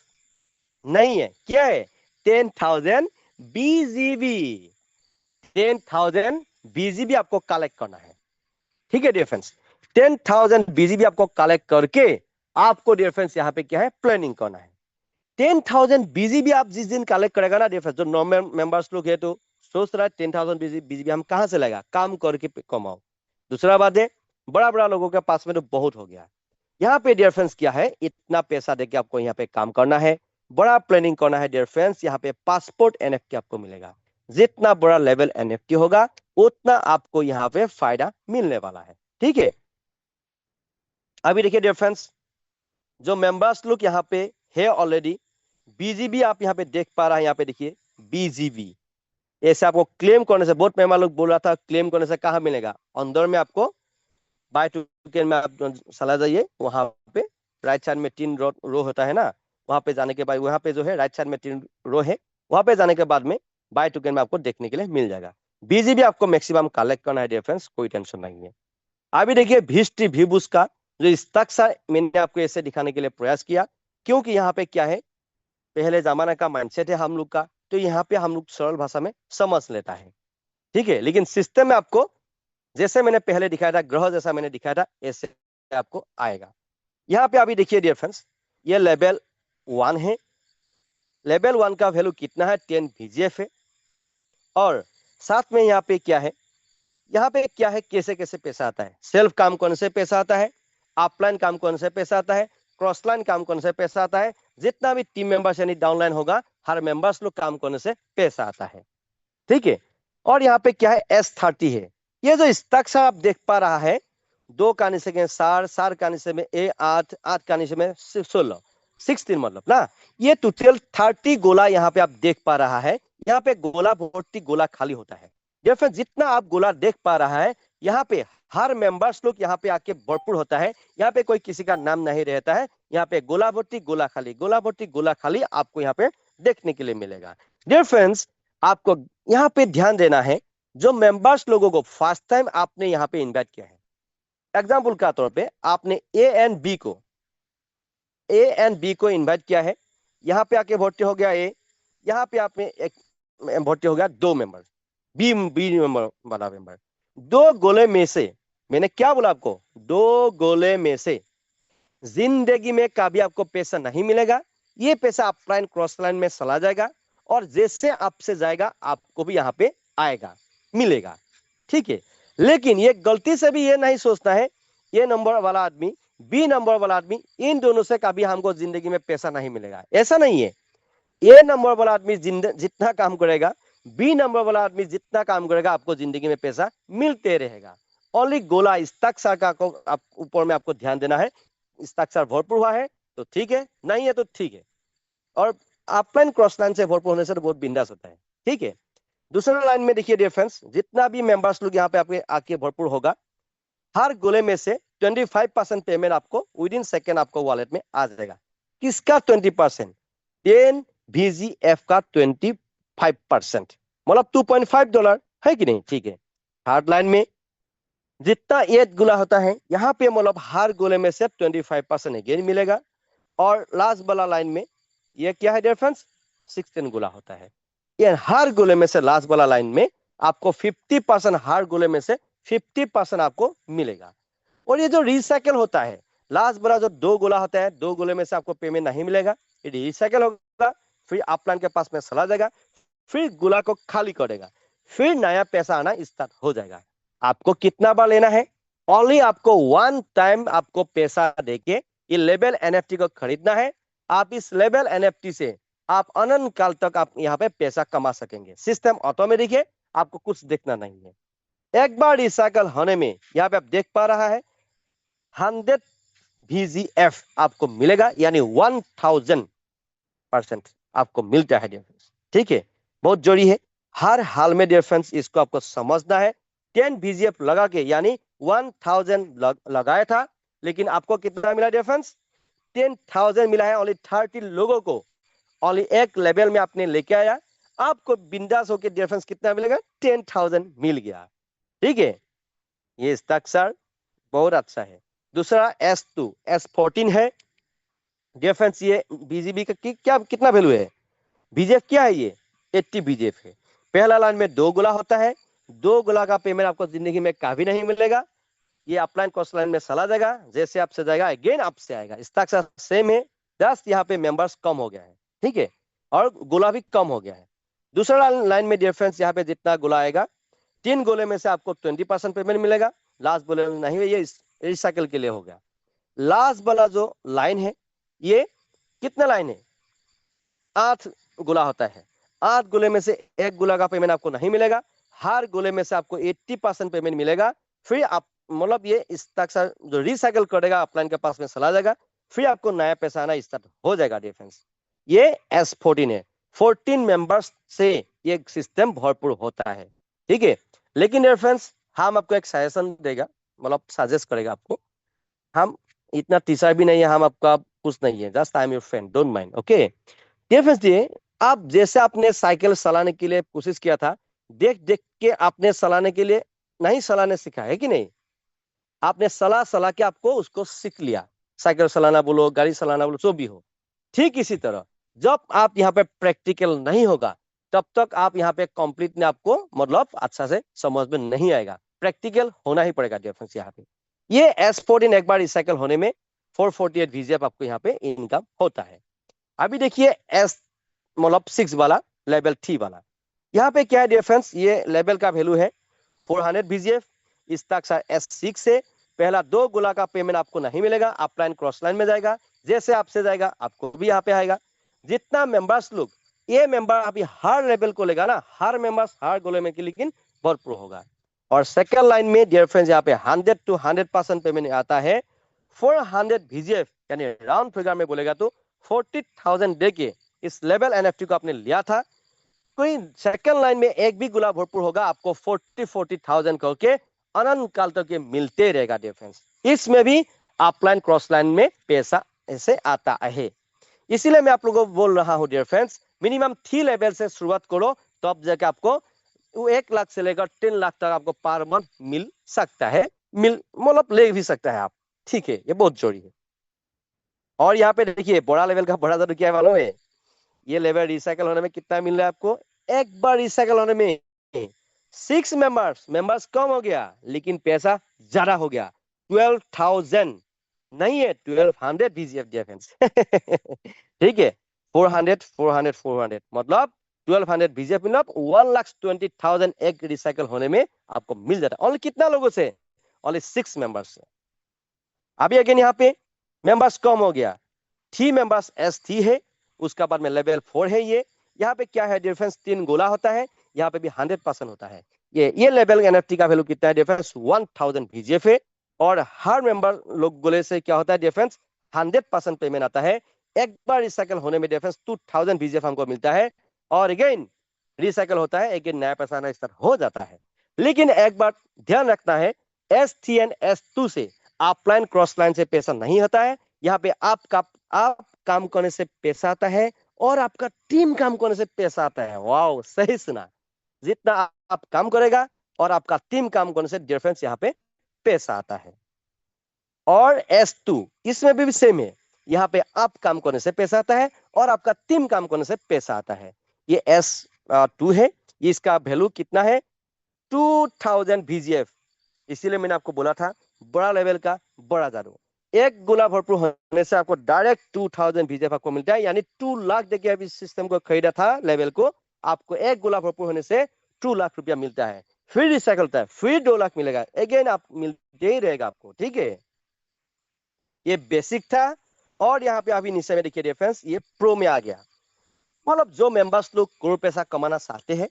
B: नहीं है, क्या है, 10,000 BGB, 10,000 BGB आपको कलेक्ट करना है। ठीक है डियर फ्रेंड्स, 10,000 BGB आपको कलेक्ट करके आपको डियर फ्रेंड्स यहाँ पे क्या है, प्लानिंग करना है। 10,000 BGB आप जिस दिन कलेक्ट करेगा ना डियर फ्रेंड्स, जो नॉर्मल मेंबर्स लोग है तो सोच रहा है 10,000 BGB हम कहां से लाएगा, काम करके कमाओ। दूसरा बात है, बड़ा बड़ा लोगों के पास में तो बहुत हो गया। यहाँ पे डियर फ्रेंड्स क्या है, इतना पैसा देके आपको यहाँ पे काम करना है, बड़ा प्लानिंग करना है डियर फ्रेंड्स। यहाँ पे पासपोर्ट एनएफटी आपको मिलेगा। जितना बड़ा लेवल एनएफटी होगा उतना आपको यहाँ पे फायदा मिलने वाला है। ठीक है, अभी देखिए डियर फ्रेंड्स, जो मेंबर्स लोग यहाँ पे है ऑलरेडी, बीजीबी आप यहाँ पे देख पा रहे हैं, यहाँ पे देखिए बीजीबी। ऐसे आपको क्लेम करने से, बहुत मेंबर लोग बोल रहा था क्लेम करने से कहाँ मिलेगा, अंदर में आपको बाय टोकन में आप चला जाइए, वहां पे राइट साइड में 3 रो होता है ना, वहां पे जाने के बाद वहां पे जो है राइट साइड में 3 रो है, वहां पे जाने के बाद में बाय टोकन में आपको देखने के लिए मिल जाएगा। बीजीबी आपको मैक्सिमम कलेक्ट करना है डियर फ्रेंड्स, कोई टेंशन नहीं है। अभी देखिए हिस्ट्री व्यूज का जो स्ट्रक्चर मैंने आपको ऐसे दिखाने के लिए प्रयास किया, क्योंकि यहाँ पे क्या है, पहले जमाना का माइंडसेट है हम लोग का, तो यहाँ पे हम लोग सरल भाषा में समझ लेता है। ठीक है, लेकिन सिस्टम में आपको जैसे मैंने पहले दिखाया था, ग्रह जैसा मैंने दिखाया था, ऐसे आपको आएगा। यहाँ पे अभी देखिए डियर फ्रेंड्स, ये लेवल 1 है, लेवल 1 का वैल्यू कितना है, 10 VGF है। और साथ में यहाँ पे क्या है, यहाँ पे क्या है, कैसे कैसे पैसा आता है, सेल्फ काम कौन से पैसा आता है, अपलाइन काम कौन से पैसा आता है, क्रॉस लाइन काम कौन से पैसा आता है, जितना भी टीम मेंबर्स यानी डाउनलाइन होगा हर मेंबर्स लोग काम करने से पैसा आता है। ठीक है। और यहाँ पे क्या है, S30 है। ये जो स्ट्रक्चर आप देख पा रहा है, 2 का नीचे में 4, 4 का नीचे में 8, 8 का नीचे में 16, 16 मतलब ना, ये टोटल 30 गोला यहाँ पे आप देख पा रहा है। यहाँ पे गोला भर्ती गोला खाली होता है। जैसे जितना आप गोला देख पा रहा है, यहाँ पे हर मेंबर्स लोग यहाँ पे आके भरपूर होता है। यहाँ पे कोई किसी का नाम नहीं रहता है। यहाँ पे गोला भर्ती गोला खाली, गोला भर्ती गोला खाली आपको यहाँ पे देखने के लिए मिलेगा। डियर फ्रेंड्स, आपको यहाँ पे ध्यान देना है, जो मेंबर्स लोगों को फर्स्ट टाइम आपने यहाँ पे इनवाइट किया है, एग्जाम्पल का तौर पे आपने ए एंड बी को इनवाइट किया है, यहाँ पे आके भर्ती हो गया ए, यहाँ पे आपने एक भर्ती हो गया 2 मेंबर, बी मेंबर वाला मेंबर। 2 गोले में से, मैंने क्या बोला आपको, 2 गोले में से जिंदगी में कभी आपको पैसा नहीं मिलेगा। ये पैसा अपलाइन क्रॉस लाइन में चला जाएगा, और जैसे आपसे जाएगा आपको भी यहाँ पे आएगा, मिलेगा। ठीक है। लेकिन ये गलती से भी ये नहीं सोचना है, ये नंबर वाला आदमी बी नंबर वाला आदमी, इन दोनों से कभी हमको जिंदगी में पैसा नहीं मिलेगा, ऐसा नहीं है। ए नंबर वाला आदमी जितना काम करेगा, बी नंबर वाला आदमी जितना काम करेगा, आपको जिंदगी में पैसा मिलते रहेगा। ओनली गोला स्ट्रक्चर का आप ऊपर में आपको ध्यान देना है। स्ट्रक्चर भरपूर हुआ है तो ठीक है, नहीं है तो ठीक है। और अपलाइन क्रॉस लाइन से भरपूर होने से तो बहुत बिंदास होता है। ठीक है। दूसरा लाइन में देखिए डियर फ्रेंड्स, जितना भी मेंबर्स लोग यहाँ पे आपके आके भरपूर होगा, हर गोले में से 25% पेमेंट आपको विद इन सेकेंड आपको वॉलेट में आ जाएगा। किसका 20%? 10 VGF का 25%, मतलब $2.5 है कि नहीं। ठीक है। थर्ड लाइन में जितना 8 गोला होता है, यहाँ पे मतलब हर गोले में से 25% अगेन मिलेगा। और लास्ट वाला लाइन में ये क्या है डियर फ्रेंड्स, 16 गोला होता है। ये हर गोले में से लास्ट वाला लाइन में आपको 50%, हर गोले में से 50% आपको मिलेगा। और ये जो रिसाइकल होता है, लास्ट वाला जो 2 गोला होता है, 2 गोले में से आपको पेमेंट नहीं मिलेगा, ये रिसाइकल होगा, फिर अपलाइन के पास में चला जाएगा, फिर गोला को खाली करेगा, फिर नया पैसा आना स्टार्ट हो जाएगा। आपको कितना बार लेना है, ओनली आपको 1 टाइम आपको पैसा देके ये लेबल NFT को खरीदना है। आप इस लेबल NFT से आप अनंत काल तक आप यहाँ पे पैसा कमा सकेंगे। सिस्टम ऑटोमेटिक है, आपको कुछ देखना नहीं है। एक बार रिसाइकल होने में यहाँ पे आप देख पा रहा है 100 VGF आपको मिलेगा, यानी 1000% आपको मिलता है डियर फ्रेंड्स। ठीक है, बहुत जरूरी है हर हाल में डियर फ्रेंड्स, इसको आपको समझना है। 10 VGF लगा के यानी 1000 लगाया था, लेकिन आपको कितना मिला डियर फ्रेंड्स, 10,000 मिला है। ओनली 30 लोगों को ओनली एक लेवल में आपने लेके आया, आपको बिंदास होकर डियर फ्रेंड्स कितना मिलेगा, 10,000 मिल गया। ठीक है, ये स्ट्रक्चर बहुत अच्छा है। दूसरा S2 S14 है डियर फ्रेंड्स। ये बीजीबी का क्या कितना वैल्यू है, बीजेफ क्या है, ये 80 बीजेफ है। पहला लाइन में 2 गोला होता है, 2 गोला का पेमेंट आपको जिंदगी में कभी नहीं मिलेगा। ये अपलाइन कॉस्ट लाइन में चला जाएगा, जैसे आपसे जाएगा अगेन आपसे आएगा। स्ट्रक्चर सेम है, 10 यहाँ पे मेंबर्स कम हो गया है। ठीक है, और गोला भी कम हो गया है। दूसरा लाइन में डियर फ्रेंड्स, यहाँ पे जितना गोला आएगा, 3 गोले में से आपको 20% पेमेंट मिलेगा। लास्ट गोले में नहीं है, ये रिसाइकल के लिए हो गया। लास्ट वाला जो लाइन है, ये कितना लाइन है, 8 गोला होता है। 8 गोले में से एक गोला का पेमेंट आपको नहीं मिलेगा, हर गोले में से आपको 80% पेमेंट मिलेगा। फिर आप मतलब ये स्ट्रक्चर जो रिसाइकल करेगा अपलाइन के पास में चला जाएगा, फिर आपको नया पैसा आना स्टार्ट हो जाएगा डियर फ्रेंड्स। ये S14 है, 14 मेंबर्स से ये सिस्टम भरपूर होता है। ठीक है, लेकिन डियर फ्रेंड्स हम आपको एक सजेशन देगा, मतलब सजेस्ट करेगा आपको। हम इतना टीचर भी नहीं है, हम आपका कुछ नहीं है, just I am your friend, don't mind. Okay dear friends, आप जैसे आपने साइकिल चलाने के लिए कोशिश किया था, देख देख के आपने चलाने के लिए नहीं चलाने सीखा है कि नहीं, आपने सलाह के आपको उसको सीख लिया। साइकिल चलाना बोलो, गाड़ी चलाना बोलो, जो भी हो। ठीक इसी तरह जब आप यहाँ पे प्रैक्टिकल नहीं होगा, तब तक आप यहाँ पे कंप्लीट ने आपको मतलब अच्छा से समझ में नहीं आएगा। प्रैक्टिकल होना ही पड़ेगा डिफरेंस यहाँ पे। ये S14 एक बार रिसाइकल होने में 448 VGF आपको यहाँ पे इनकम होता है। अभी देखिए मतलब 6 वाला लेवल 3 वाला। यहाँ पे क्या है डियर फ्रेंड्स, ये लेवल का वैल्यू है 400 VGF, स्ट्रक्चर S6 से पहला 2 गोला का पेमेंट आपको नहीं मिलेगा, अपलाइन क्रॉस लाइन में जाएगा, जैसे आपसे जाएगा आपको भी यहाँ पे आएगा। जितना मेंबर्स लोग ये मेंबर अभी हर लेवल को लेगा ना, हर मेंबर्स हर गोले में लेकिन भरपूर होगा। और सेकंड लाइन में डियर फ्रेंड्स यहाँ पे 100 to 100% पेमेंट आता है 400 VGF, यानी राउंड फिगर में बोलेगा तो 40,000 दे के इस लेवल NFT को आपने लिया था। कोई सेकंड लाइन में एक भी गुलाब भरपूर होगा, आपको 40,000 करके अनंत काल तक ये मिलते रहेगा डियर फ्रेंड्स। इसमें भी अपलाइन क्रॉस लाइन में पैसा ऐसे आता है। इसीलिए मैं आप लोगों को बोल रहा हूं डियर फ्रेंड्स, मिनिमम 3 लेवल से शुरुआत करो, तो अब जाके आपको 1 लाख से लेकर 10 लाख तक आपको पर मंथ मिल सकता है, मिल मतलब ले भी सकता है आप। ठीक है, ये बहुत जरूरी है। और यहाँ पे देखिए बड़ा लेवल का बड़ा क्या है मालूम है, ये लेवल रिसाइकल होने में कितना मिल रहा है आपको, एक बार रिसाइकल होने में 6 मेंबर्स कम हो गया लेकिन पैसा ज्यादा हो गया, 12,000 नहीं है 1200 VGF डिफरेंस। ठीक है, 400 400 400 मतलब 1200 VGF मतलब 1,20,000 एक रिसाइकल होने में आपको मिल जाता है। ओनली कितना लोगों से, ओनली 6 मेंबर्स से। अभी अगेन यहाँ पे मेंबर्स कम हो गया, 3 मेंबर्स S3 है, उसका बाद में लेवल 4 है। ये यहाँ पे क्या है डिफरेंस, 3 गोला होता है, यहाँ पे भी 100% होता है। ये लेवल NFT का वैल्यू कितना है डिफरेंस, 1,000 VGF है। और हर मेंबर लोग गोले से क्या होता है डिफरेंस, 100% पेमेंट आता है। एक बार रिसाइकल होने में डिफरेंस 2,000 VGF हमको मिलता है, और अगेन रिसाइकल होता है, अगेन नया पैसा नया स्टार्ट हो जाता है। लेकिन एक बार ध्यान रखना है, S3 एंड S2 से अपलाइन क्रॉस लाइन से पैसा नहीं होता है। यहाँ पे आप काम करने से पैसा आता है और आपका टीम काम करने से पैसा आता है। वाओ, सही सुना, जितना आप काम करेगा और आपका टीम काम करने से डिफरेंस यहाँ पे पैसा आता है। और S2 इसमें भी सेम है, यहाँ पे आप काम करने से पैसा आता है और आपका टीम काम करने से पैसा आता है। ये S2 है, इसका वैल्यू कितना है, 2,000 VGF। इसीलिए मैंने आपको बोला था बड़ा लेवल का बड़ा जादू, एक गोला भरपूर होने से आपको डायरेक्ट 2,000 VGF आपको मिलता है, यानी 2 लाख देखिए अभी सिस्टम को खरीदा था लेवल को, आपको एक गोला भरपूर होने से 2 लाख रुपया मिलता है। फिर रिसाइकल होता है, फिर 2 लाख मिलेगा, अगेन आप मिलते ही रहेगा आपको। ठीक है, ये बेसिक था। और यहाँ पे अभी नीचे में देखिए रेफरेंस, ये प्रो में आ गया। मतलब जो मेंबर्स लोग करोड़ पैसा कमाना चाहते हैं,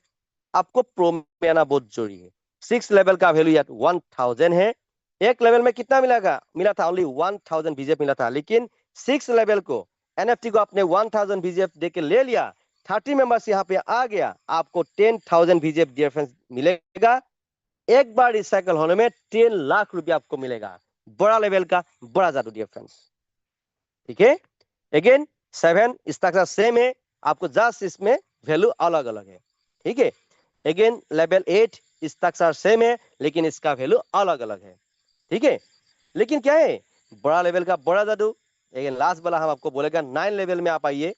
B: आपको प्रो में आना बहुत जरूरी है। 6 लेवल का वैल्यू यार 1,000 है। एक लेवल में कितना मिला था ओनली 1,000 VGF मिला था, लेकिन 6 लेवल को NFT को आपने 1,000 VGF देके ले लिया, 30 मेंबर्स यहाँ पे आ गया, आपको 10,000 VGF डिफरेंस मिलेगा। एक बार रिसाइकल होने में 10 लाख रुपया आपको मिलेगा। बड़ा लेवल का बड़ा जादू डिफरेंस। ठीक है, अगेन 7 स्ट्रक्चर सेम है, आपको जस्ट इसमें वैल्यू अलग अलग है। ठीक है, अगेन लेवल 8 स्ट्रक्चर सेम है, लेकिन इसका वैल्यू अलग अलग है। ठीक है, लेकिन क्या है बड़ा लेवल का बड़ा जादू, अगेन लास्ट वाला हम आपको बोलेगा 9 लेवल में आप आइए।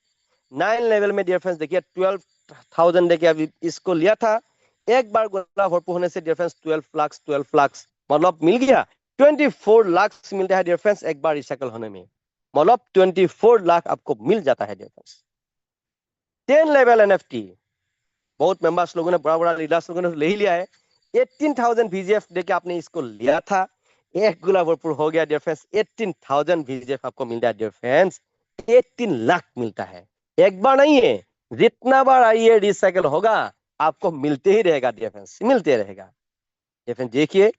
B: 9 लेवल में डिफरेंस देखिए 12,000 देखिए अभी इसको लिया था, एक बार गोला भरपूर होने से डिफरेंस 12 लाख मतलब मिल गया, 24 लाख मिलता है डिफरेंस एक बार रिसाइकल होने में, मतलब 24 लाख आपको मिल जाता है डिफरेंस। 10 लेवल NFT बहुत मेंबर्स लोगों ने, बड़ा बड़ा लीडर्स लोगों ने ले ही लिया है। 18,000 VGF देके आपने इसको लिया था, एक गोला भरपूर हो गया डिफरेंस, 18,000 VGF आपको मिलता है डिफरेंस, 18 लाख मिलता है। एक बार नहीं है, जितना बार आइए रिसाइकल होगा आपको मिलते ही रहेगा डिफरेंस, मिलते रहेगा डिफरेंस। देखिए,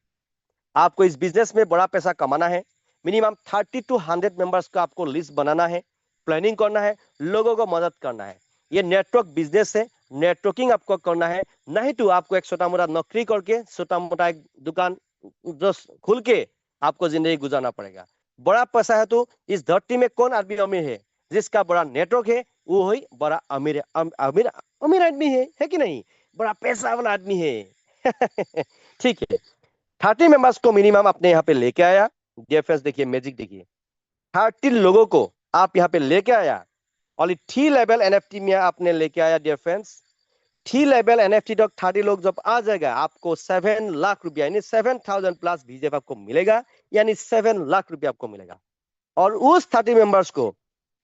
B: आपको इस बिजनेस में बड़ा पैसा कमाना है, मिनिमम 30 to 100 मेंबर्स का आपको लिस्ट बनाना है, प्लानिंग करना है, लोगों को मदद करना है। ये नेटवर्क बिजनेस है, नेटवर्किंग आपको करना है, नहीं तो आपको एक छोटा मोटा नौकरी करके छोटा मोटा एक दुकान जो खुल के आपको जिंदगी गुजारना पड़ेगा। बड़ा पैसा है तो इस धरती में कौन आदमी अमीर है, जिसका बड़ा नेटवर्क है वो ही बड़ा अमीर अमीर अमीर आदमी है कि नहीं, बड़ा पैसा वाला आदमी है। ठीक है, 30 मेंबर्स को मिनिमम अपने यहाँ पे लेके आया। डिफरेंस देखिए, मैजिक देखिए, 30 लोगों को आप यहाँ पे लेके आया, और 3 लेवल NFT में आपने लेके आया डिफरेंस। 3 लेवल NFT तक 30 लोग जब आ जाएगा, आपको 7 लाख रुपया यानी 7,000 प्लस VGF आपको मिलेगा, यानी 7 लाख रुपया आपको मिलेगा। और उस 30 मेंबर्स को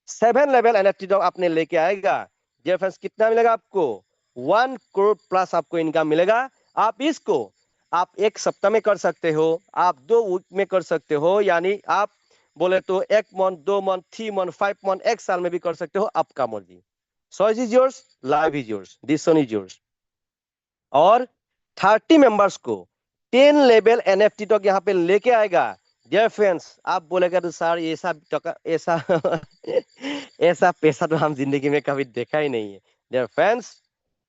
B: 7 लेवल NFT तक आपने लेके आएगा, डियर फ्रेंड्स कितना मिलेगा आपको? 1 करोड़ प्लस आपको इनकम मिलेगा। आप इसको आप 1 सप्ताह में कर सकते हो, आप 2 वीक में कर सकते हो, यानी आप बोले तो 1 मंथ, 2 मंथ, 3 मंथ, 5 मंथ, 1 साल में भी कर सकते हो, आपका मर्जी। Choice is yours, life is yours, decision is yours. और 30 मेंबर्स को 10 लेवल एनएफटी तक यहाँ पे लेके आएगा। डियर फ्रेंड्स, आप बोलेगा तो सर ऐसा टका ऐसा ऐसा पैसा तो हम जिंदगी में कभी देखा ही नहीं है। डियर फ्रेंड्स,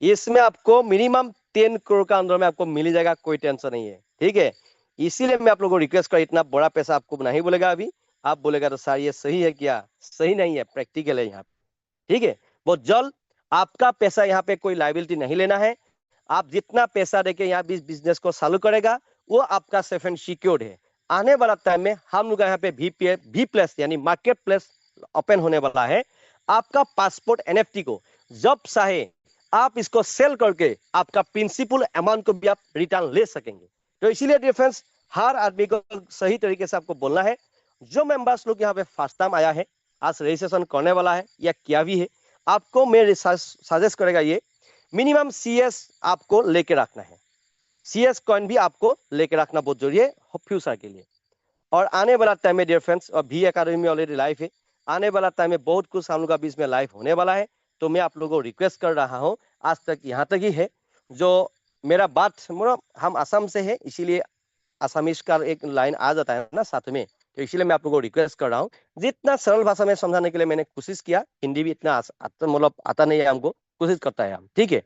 B: इसमें आपको मिनिमम 10 करोड़ का अंदर में आपको मिल जाएगा, कोई टेंशन नहीं है, ठीक है। इसीलिए मैं आप लोगों को रिक्वेस्ट कर, इतना बड़ा पैसा आपको नहीं बोलेगा अभी। आप बोलेगा तो सर ये सही है क्या? सही नहीं है, प्रैक्टिकल है यहाँ पे, ठीक है। बहुत जल्द आपका पैसा यहाँ पे कोई लाइबिलिटी नहीं लेना है। आप जितना पैसा देके यहाँ बिजनेस को चालू करेगा वो आपका सेफ एंड सिक्योर्ड है। आने वाला टाइम में हम लोग यहाँ पे भी प्लेस यानी मार्केट प्लेस ओपन होने वाला है। आपका पासपोर्ट एनएफटी को जब चाहे आप इसको सेल करके आपका प्रिंसिपल अमाउंट को भी आप रिटर्न ले सकेंगे। तो इसीलिए डिफरेंस हर आदमी को सही तरीके से आपको बोलना है। जो मेंबर्स लोग यहाँ पे फर्स्ट टाइम आया है, आज रजिस्ट्रेशन करने वाला है या क्या भी है, आपको मैं सजेस्ट करेगा ये मिनिमम सीएस आपको लेके रखना है। सीएस कॉइन भी आपको लेके रखना बहुत जरूरी है फ्यूचर के लिए। और आने वाला टाइम में डियर फ्रेंड्स, और भी एकेडमी ऑलरेडी लाइव है, आने वाला टाइम में बहुत कुछ हम लोग का बीच में लाइव होने वाला है। तो मैं आप लोगों को रिक्वेस्ट कर रहा हूँ, आज तक यहाँ तक ही है। जो मेरा बात हम असम से है, इसीलिए असमीज का एक लाइन आ जाता है ना साथ में, तो इसीलिए मैं आप लोगों को रिक्वेस्ट कर रहा हूँ, जितना सरल भाषा में समझाने के लिए मैंने कोशिश किया। हिंदी भी इतना मतलब आता नहीं है हमको, कोशिश करता है हम, ठीक है।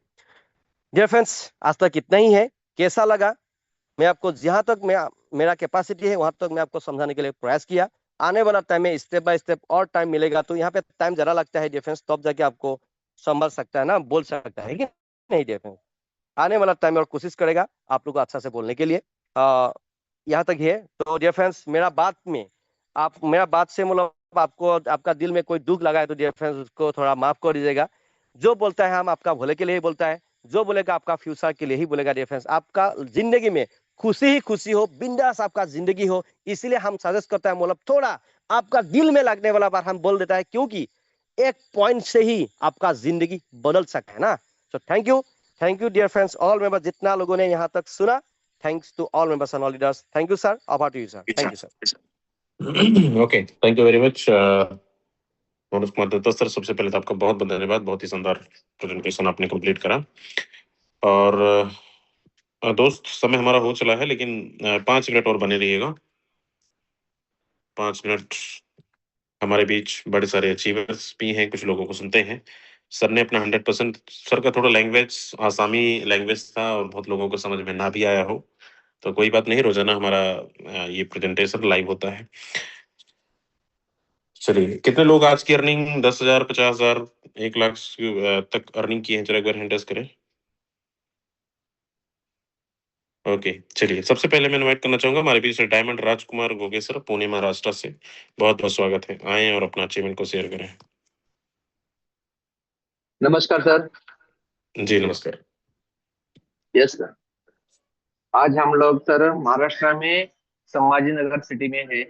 B: डियर फ्रेंड्स, आज तक इतना ही है। कैसा लगा? मैं आपको जहां तक मेरा कैपेसिटी है वहां तक मैं आपको समझाने के लिए प्रयास किया। आने वाला टाइम में स्टेप बाय स्टेप और टाइम मिलेगा, तो यहाँ पे टाइम जरा लगता है डिफरेंस, तब जाके आपको संभल सकता है ना, बोल सकता है कि नहीं डिफरेंस। आने वाला टाइम में और कोशिश करेगा आप लोग को अच्छा से बोलने के लिए। यहाँ तक है। तो डियर फ्रेंड्स, मेरा बात से मतलब आपको आपका दिल में कोई दुख लगा है तो डियर फ्रेंड्स उसको थोड़ा माफ कर दीजिएगा। जो बोलता है हम आपका भले के लिए ही बोलता है, जो बोलेगा आपका फ्यूचर के लिए ही बोलेगा। डियर फ्रेंड्स, आपका जिंदगी में खुशी ही खुशी हो, बिंदास आपका जिंदगी हो, इसीलिए हम सजेस्ट करते हैं, मतलब थोड़ा आपका दिल में लगने वाला बात हम बोल देता है, क्योंकि एक पॉइंट से ही आपका जिंदगी बदल सकता है ना। So thank you dear friends, all members, जितना लोगों ने यहाँ तक सुना। Thanks to all members and all leaders. Thank you sir, over to you sir. Thank you sir.
A: Okay, thank you very much Manoj Kumar Dutta sir. सबसे पहले तो आपका बहुत बहुत धन्यवाद, बहुत ही शानदार प्रेजेंटेशन आपने कंप्लीट करा। और दोस्त, समय हमारा हो चला है, लेकिन 5 मिनट और बने रहिएगा। 5 मिनट हमारे बीच बड़े सारे अचीवर्स भी हैं, कुछ लोगों को सुनते हैं। सर ने अपना 100%, सर का थोड़ा लैंग्वेज आसामी लैंग्वेज था और बहुत लोगों को समझ में ना भी आया हो, तो कोई बात नहीं, रोजाना हमारा ये प्रेजेंटेशन लाइव होता है। चलिए, कितने लोग आज की अर्निंग 10,000, 50,000, 1 लाख तक अर्निंग की है? जरा एक बार हैंड रेज करें। ओके, चलिए, सबसे पहले मैं इनवाइट करना चाहूंगा हमारे बीच डायमंड राजकुमार गोगे सर, पुणे महाराष्ट्र से। बहुत बहुत स्वागत है, आए और अपना अचीवमेंट को शेयर करें।
C: नमस्कार सर।
A: जी नमस्कार।
C: Yes sir. आज हम लोग सर महाराष्ट्र में संभाजीनगर सिटी में है।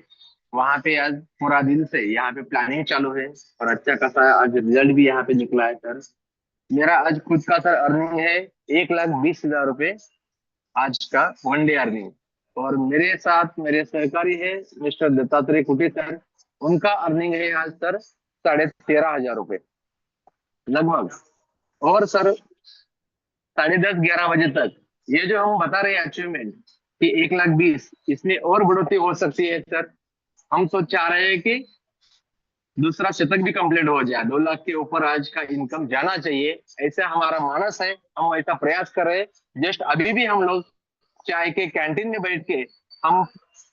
C: वहाँ पे आज पूरा दिन से यहाँ पे प्लानिंग चालू है और अच्छा खासा आज रिजल्ट भी यहाँ पे निकला है सर। मेरा आज खुद का सर अर्निंग है 1,20,000 रुपए आज का 1 डे अर्निंग। और मेरे साथ मेरे सहकारी है मिस्टर दत्तात्रेय कुटी सर, उनका अर्निंग है आज सर 13,500 रुपए लगभग। और सर 10:30 11 बजे तक ये जो हम बता रहे हैं अचीवमेंट कि 1,20,000, इसमें और बढ़ोतरी हो सकती है सर। हम तो चाह रहे हैं कि दूसरा शतक भी कंप्लीट हो जाए, 2 लाख के ऊपर आज का इनकम जाना चाहिए, ऐसा हमारा मानस है। हम ऐसा प्रयास कर रहे हैं। जस्ट अभी भी हम लोग चाय के कैंटीन में बैठ के हम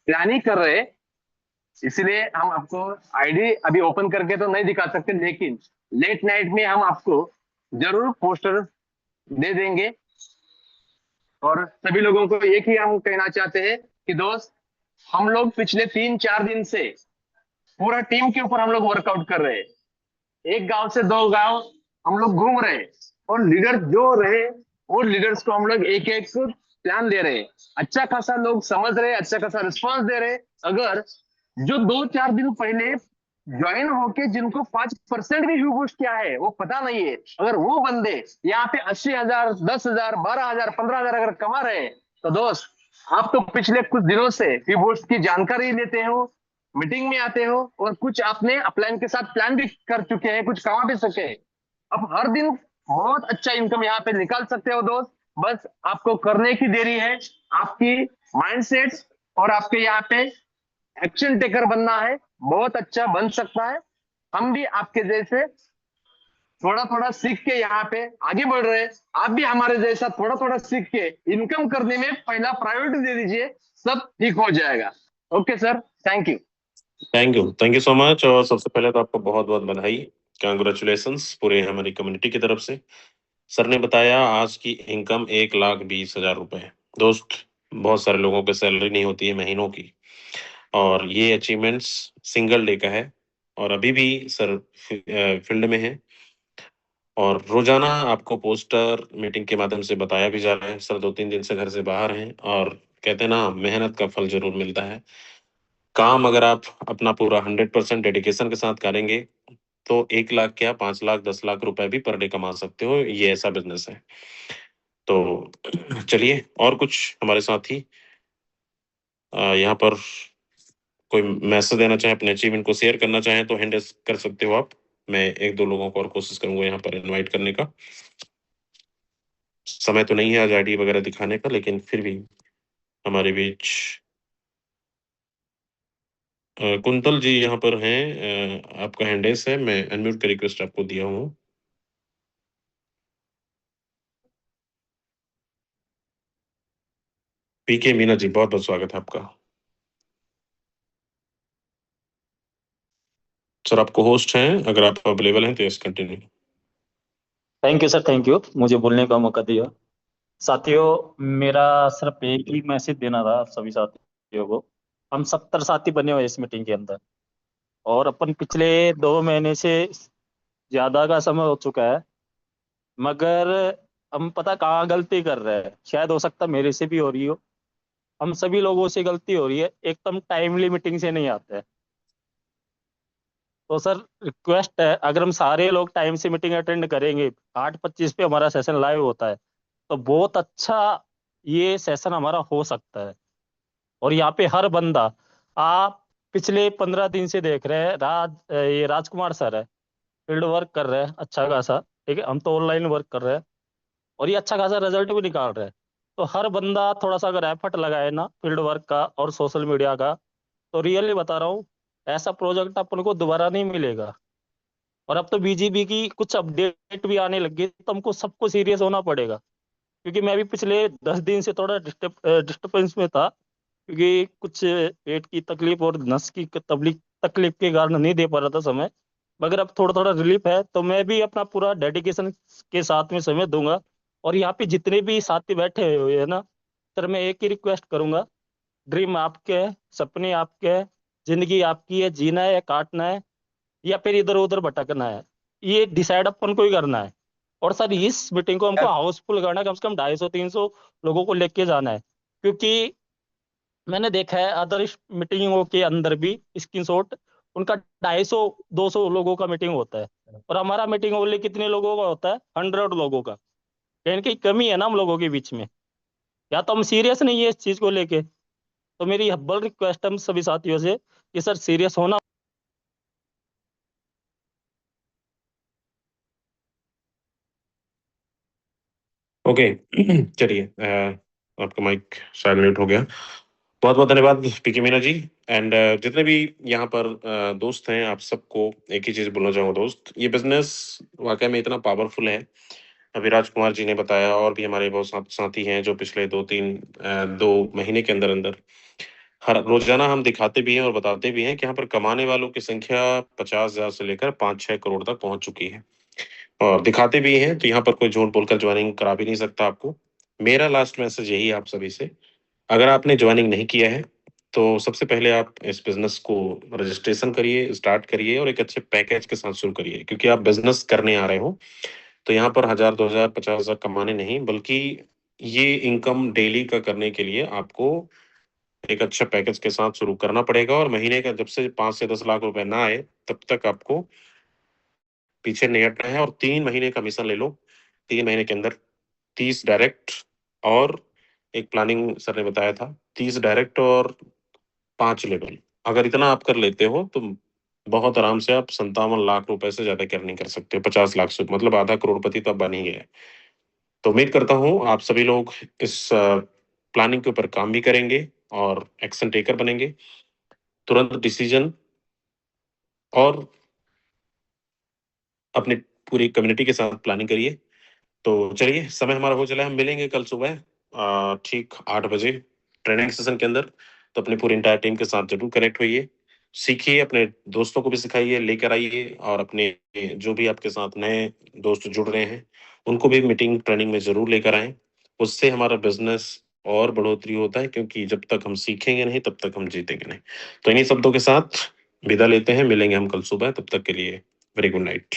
C: प्लानिंग कर रहे हैं, इसलिए हम आपको आईडी अभी ओपन करके तो नहीं दिखा सकते, लेकिन लेट नाइट में हम आपको जरूर पोस्टर दे देंगे। और सभी लोगों को एक ही हम कहना चाहते हैं कि दोस्त, हम लोग पिछले 3-4 दिन से पूरा टीम के ऊपर हम लोग वर्कआउट कर रहे हैं। एक गांव से 2 गांव हम लोग घूम रहे हैं और लीडर जो रहे वो लीडर्स को हम लोग एक एक प्लान दे रहे हैं। अच्छा खासा लोग समझ रहे, अच्छा खासा रिस्पॉन्स दे रहे। अगर जो 2-4 दिन पहले ज्वाइन होके जिनको 5% भी व्यू बूस्ट किया है वो पता नहीं है, अगर वो बंदे यहाँ पे 80,000, 10,000, 12,000, 15,000 अगर कमा रहे हैं, तो दोस्त आप तो पिछले कुछ दिनों से व्यू बूस्ट की जानकारी लेते हो, मीटिंग में आते हो, और कुछ आपने अपलाइन के साथ प्लान भी कर चुके हैं, कुछ कमा भी सके हैं। अब हर दिन बहुत अच्छा इनकम यहाँ पे निकाल सकते हो दोस्त। बस आपको करने की देरी है, आपकी माइंडसेट और आपके यहाँ पे एक्शन टेकर बनना है, बहुत अच्छा बन सकता है। हम भी आपके जैसे थोड़ा थोड़ा सीख के यहाँ पे आगे बढ़ रहे हैं, आप भी हमारे जैसा थोड़ा थोड़ा सीख के इनकम करने में पहला प्रायोरिटी दे दीजिए, सब ठीक हो जाएगा। Okay sir, thank you.
A: Thank you so much. और सबसे पहले तो आपको बहुत बहुत बधाई, कांग्रेचुलेशंस पूरे हमारी कम्युनिटी की तरफ से। सर ने बताया आज की इनकम 1,20,000 रुपए है। दोस्त, बहुत सारे लोगों की सैलरी नहीं होती है महीनों की, और ये अचीवमेंट्स सिंगल डे का है। और अभी भी सर फील्ड में है, और रोजाना आपको पोस्टर मीटिंग के माध्यम से बताया भी जा रहा है। सर 2-3 दिन से घर से बाहर हैं, और कहते हैं ना, मेहनत का फल जरूर मिलता है। काम अगर आप अपना पूरा 100% डेडिकेशन के साथ करेंगे, तो 1 लाख क्या, 5 लाख, 10 लाख रुपए भी पर डे कमा सकते हो। ये ऐसा बिजनेस है। तो चलिए, और कुछ हमारे साथी यहाँ पर कोई मैसेज देना चाहे, अपने अचीवमेंट को शेयर करना चाहें, तो हैंड रेज कर सकते हो आप। मैं 1-2 लोगों को और कोशिश करूंगा यहाँ पर इनवाइट करने का। समय तो नहीं है आज आईडी वगैरह दिखाने का, लेकिन फिर भी हमारे बीच कुंतल जी यहाँ पर हैं। आपका हैंड रेज है, मैं अनम्यूट का रिक्वेस्ट आपको दिया हूँ। पीके मीना जी, बहुत बहुत स्वागत है आपका। सर आपको होस्ट हैं, अगर आप अवेलेबल हैं तो yes continue.
D: Thank you sir, thank you मुझे बोलने का मौका दिया। साथियों, मेरा सिर्फ एक ही मैसेज देना था आप सभी साथियों को। हम 70 साथी बने हुए हैं इस मीटिंग के अंदर, और अपन पिछले 2 महीने से ज्यादा का समय हो चुका है, मगर हम पता कहाँ गलती कर रहे हैं, शायद हो सकता मेरे से भी हो रही हो। हम सभी लोगों से गलती हो रही है, एकदम टाइमली मीटिंग से नहीं आते हैं। तो सर रिक्वेस्ट है, अगर हम सारे लोग टाइम से मीटिंग अटेंड करेंगे, 8:25 पे हमारा सेशन लाइव होता है, तो बहुत अच्छा ये सेशन हमारा हो सकता है। और यहाँ पे हर बंदा, आप पिछले 15 दिन से देख रहे हैं, ये राजकुमार सर है, फील्ड वर्क कर रहे हैं अच्छा खासा। ठीक है, हम तो ऑनलाइन वर्क कर रहे हैं, और ये अच्छा खासा रिजल्ट भी निकाल रहे हैं। तो हर बंदा थोड़ा सा अगर एफर्ट लगाए ना फील्ड वर्क का और सोशल मीडिया का, तो रियली बता रहा हूँ, ऐसा प्रोजेक्ट अपन को दोबारा नहीं मिलेगा। और अब तो बीजीबी की कुछ अपडेट भी आने लगी, तो हमको सबको सीरियस होना पड़ेगा। क्योंकि मैं भी पिछले 10 दिन से थोड़ा डिस्टर्बेंस में था, क्योंकि कुछ पेट की तकलीफ और नस की तकलीफ तकलीफ के कारण नहीं दे पा रहा था समय। मगर अब थोड़ा थोड़ा रिलीफ है, तो मैं भी अपना पूरा डेडिकेशन के साथ में समय दूंगा। और यहाँ पे जितने भी साथी बैठे हुए हैं ना सर, मैं एक ही रिक्वेस्ट करूंगा, ड्रीम आपके है, सपने आपके है, जिंदगी आपकी है, जीना है या काटना है, या फिर इधर उधर भटकना है, ये डिसाइड अपन को ही करना है। और सर इस मीटिंग को हमको हाउसफुल करना है, कम से कम 250-300 लोगों को लेके जाना है। क्योंकि मैंने देखा है अदर मीटिंगों के अंदर भी स्क्रीनशॉट, उनका 250-200 लोगों का मीटिंग होता है, और हमारा मीटिंग ओनली कितने लोगों का होता है, 100 लोगों का। कहीं की कमी है ना हम लोगों के बीच में, या तो हम सीरियस नहीं है इस चीज को लेके। तो मेरी हब्बल रिक्वेस्ट है हम सभी साथियों से कि सर सीरियस होना।
A: ओके चलिए, आपका माइक शायद म्यूट हो गया। बहुत बहुत धन्यवाद पीके मीना जी। एंड जितने भी यहाँ पर दोस्त हैं, आप सबको एक ही चीज बोलना चाहूंगा दोस्त, ये बिजनेस वाकई में इतना पावरफुल है। अभी राजकुमार जी ने बताया, और भी हमारे बहुत साथी हैं जो पिछले 2 महीने के अंदर अंदर हर रोजाना हम दिखाते भी हैं और बताते भी हैं कि यहाँ पर कमाने वालों की संख्या 50,000 से लेकर 5-6 करोड़ तक पहुंच चुकी है, और दिखाते भी हैं। तो यहाँ पर कोई झूठ बोलकर ज्वाइनिंग करा भी नहीं सकता आपको। मेरा लास्ट मैसेज यही है आप सभी से, अगर आपने ज्वाइनिंग नहीं किया है, तो सबसे पहले आप इस बिजनेस को रजिस्ट्रेशन करिए, स्टार्ट करिए, और एक अच्छे पैकेज के साथ शुरू करिए। क्योंकि आप बिजनेस करने आ रहे हो, तो यहाँ पर 1,000, 2,000, 50,000 कमाने नहीं, बल्कि ये इनकम डेली का करने के लिए आपको एक अच्छा पैकेज के साथ शुरू करना पड़ेगा, और महीने का जब से 5 से 10 लाख रुपए ना आए तब तक आपको पीछे नहीं हटना है, और 3 महीने का मिशन ले लो। 3 महीने के अंदर 30 डायरेक्ट और एक प्लानिंग सर ने बताया था 30 डायरेक्ट और 5 लेवल। अगर इतना आप कर लेते हो तो बहुत आराम से आप 57 लाख रुपए से ज्यादा की अर्निंग कर सकते हो। 50 लाख से मतलब आधा करोड़पति तो अब बन ही गया है। तो उम्मीद करता हूँ आप सभी लोग इस प्लानिंग के ऊपर काम भी करेंगे और एक्शन टेकर बनेंगे, तुरंत डिसीजन, और अपनी पूरी कम्युनिटी के साथ प्लानिंग करिए। तो चलिए, समय हमारा हो चला है, हम मिलेंगे कल सुबह ठीक 8 बजे ट्रेनिंग सेशन के अंदर। तो अपनी पूरी इंटायर टीम के साथ जरूर कनेक्ट होइए, सीखिए, अपने दोस्तों को भी सिखाइए, लेकर आइए, और अपने जो भी आपके साथ नए दोस्त जुड़ रहे हैं उनको भी मीटिंग ट्रेनिंग में जरूर लेकर आएं। उससे हमारा बिजनेस और बढ़ोतरी होता है, क्योंकि जब तक हम सीखेंगे नहीं तब तक हम जीतेंगे नहीं। तो इन्हीं शब्दों के साथ विदा लेते हैं, मिलेंगे हम कल सुबह, तब तक के लिए वेरी गुड नाइट।